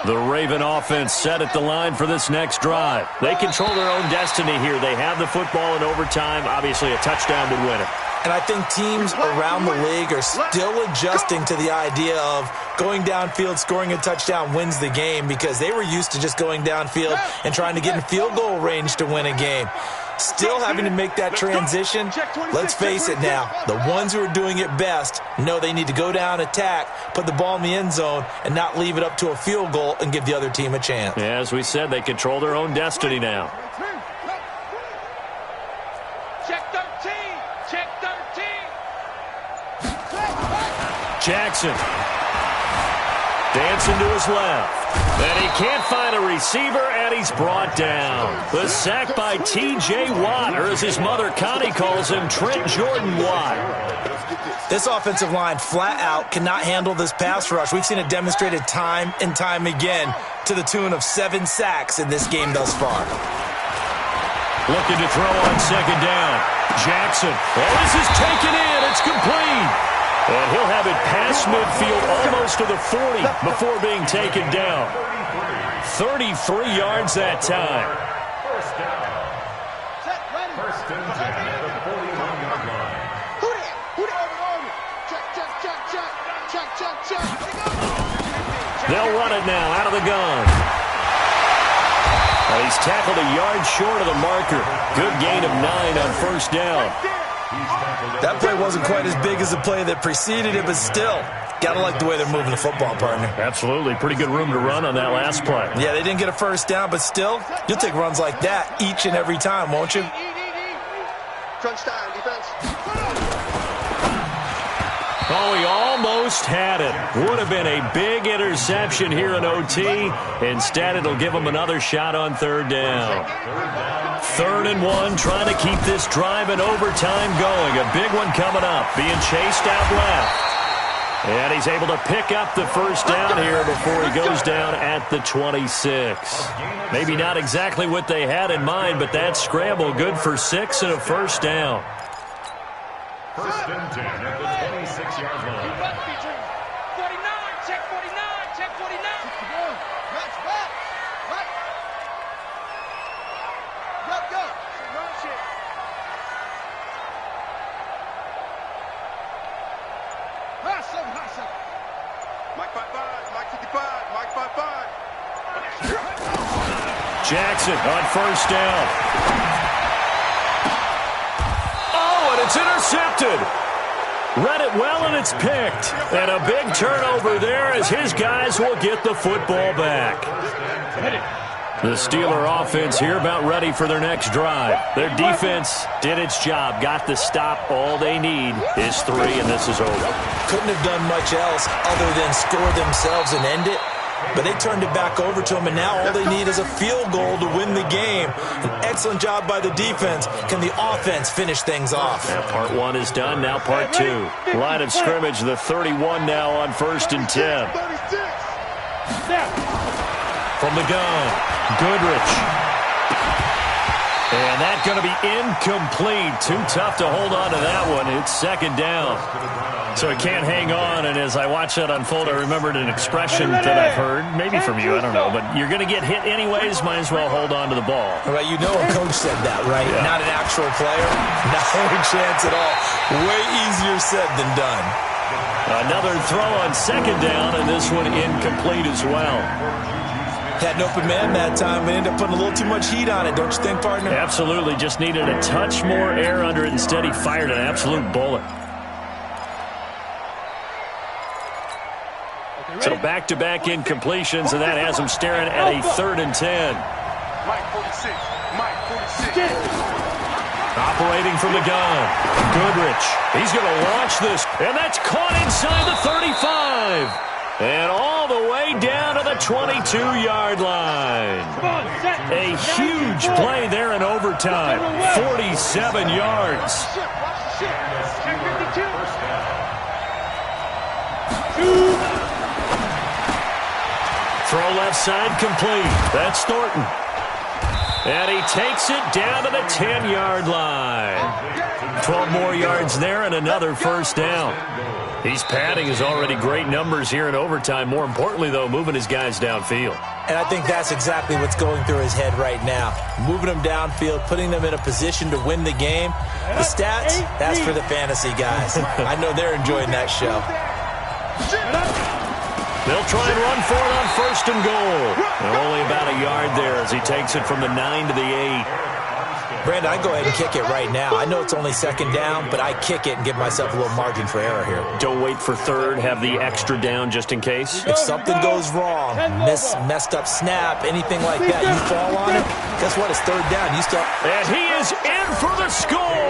The Raven offense set at the line for this next drive. They control their own destiny here. They have the football in overtime. Obviously, a touchdown would win it. And I think teams around the league are still adjusting to the idea of going downfield, scoring a touchdown wins the game, because they were used to just going downfield and trying to get in field goal range to win a game. Still having to make that transition. Let's face it now, the ones who are doing it best know they need to go down, attack, put the ball in the end zone, and not leave it up to a field goal and give the other team a chance. Yeah, as we said, they control their own destiny now. Check 13. Check 13. Jackson dancing to his left. And he can't find a receiver, and he's brought down. The sack by T.J. Watt, or as his mother Connie calls him, Trent Jordan Watt. This offensive line flat out cannot handle this pass rush. We've seen it demonstrated time and time again to the tune of 7 sacks in this game thus far. Looking to throw on second down. Jackson. Oh, this is taken in. It's complete. And he'll have it past midfield almost to the 40 before being taken down. 33 yards that time. First down. First and 10 at the 41-yard line. They'll run it now out of the gun. And he's tackled a yard short of the marker. Good gain of 9 on first down. That play wasn't quite as big as the play that preceded it, but still, gotta like the way they're moving the football, partner. Absolutely. Pretty good room to run on that last play. Yeah, they didn't get a first down, but still, you'll take runs like that each and every time, won't you? Crunch time, defense. Oh, he almost had it. Would have been a big interception here in OT. Instead, it'll give him another shot on third down. 3rd and 1, trying to keep this drive in overtime going. A big one coming up, being chased out left. And he's able to pick up the first down here before he goes down at the 26. Maybe not exactly what they had in mind, but that scramble good for 6 and a first down. First and 10 at the 26-yard line. 49, check 49, check 49. Match back. Right. Go. Run shit. Hustle. Mike 55, Mike 55, Mike 55. Jackson on first down. It's intercepted. Read it well, and it's picked. And a big turnover there as his guys will get the football back. The Steeler offense here about ready for their next drive. Their defense did its job, got the stop. All they need is 3, and this is over. Couldn't have done much else other than score themselves and end it. But they turned it back over to them, and now all they need is a field goal to win the game. An excellent job by the defense. Can the offense finish things off? Now part 1 is done. Now part 2. Line of scrimmage, the 31 now on 1st and 10. From the gun, Goodrich. And that's going to be incomplete. Too tough to hold on to that one. It's second down. So it can't hang on, and as I watch that unfold, I remembered an expression that I've heard, maybe from you, I don't know, but you're going to get hit anyways, might as well hold on to the ball. Right, you know a coach said that, right? Yeah. Not an actual player. Not a chance at all. Way easier said than done. Another throw on second down, and this one incomplete as well. Had an open man that time, but ended up putting a little too much heat on it, don't you think, partner? Absolutely. Just needed a touch more air under it. Instead, he fired an absolute bullet. So back-to-back incompletions, and that has him staring at a 3rd and 10. Mike 46. Operating from the gun. Goodrich. He's going to launch this. And that's caught inside the 35. And all the way down to the 22-yard line. A huge play there in overtime. 47 yards. Throw left side complete. That's Thornton. And he takes it down to the 10-yard line. 12 more yards there and another first down. He's padding his already great numbers here in overtime. More importantly, though, moving his guys downfield. And I think that's exactly what's going through his head right now. Moving them downfield, putting them in a position to win the game. The stats, that's for the fantasy guys. I know they're enjoying that show. They'll try and run for it on first and goal. And only about a yard there as he takes it from the 9 to the 8. Brandon, I go ahead and kick it right now. I know it's only second down, but I kick it and give myself a little margin for error here. Don't wait for third. Have the extra down just in case. If something goes wrong, messed up snap, anything like that, you fall on it, guess what? It's third down. You still... And he is in for the score.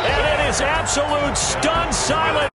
And it is absolute stun silence.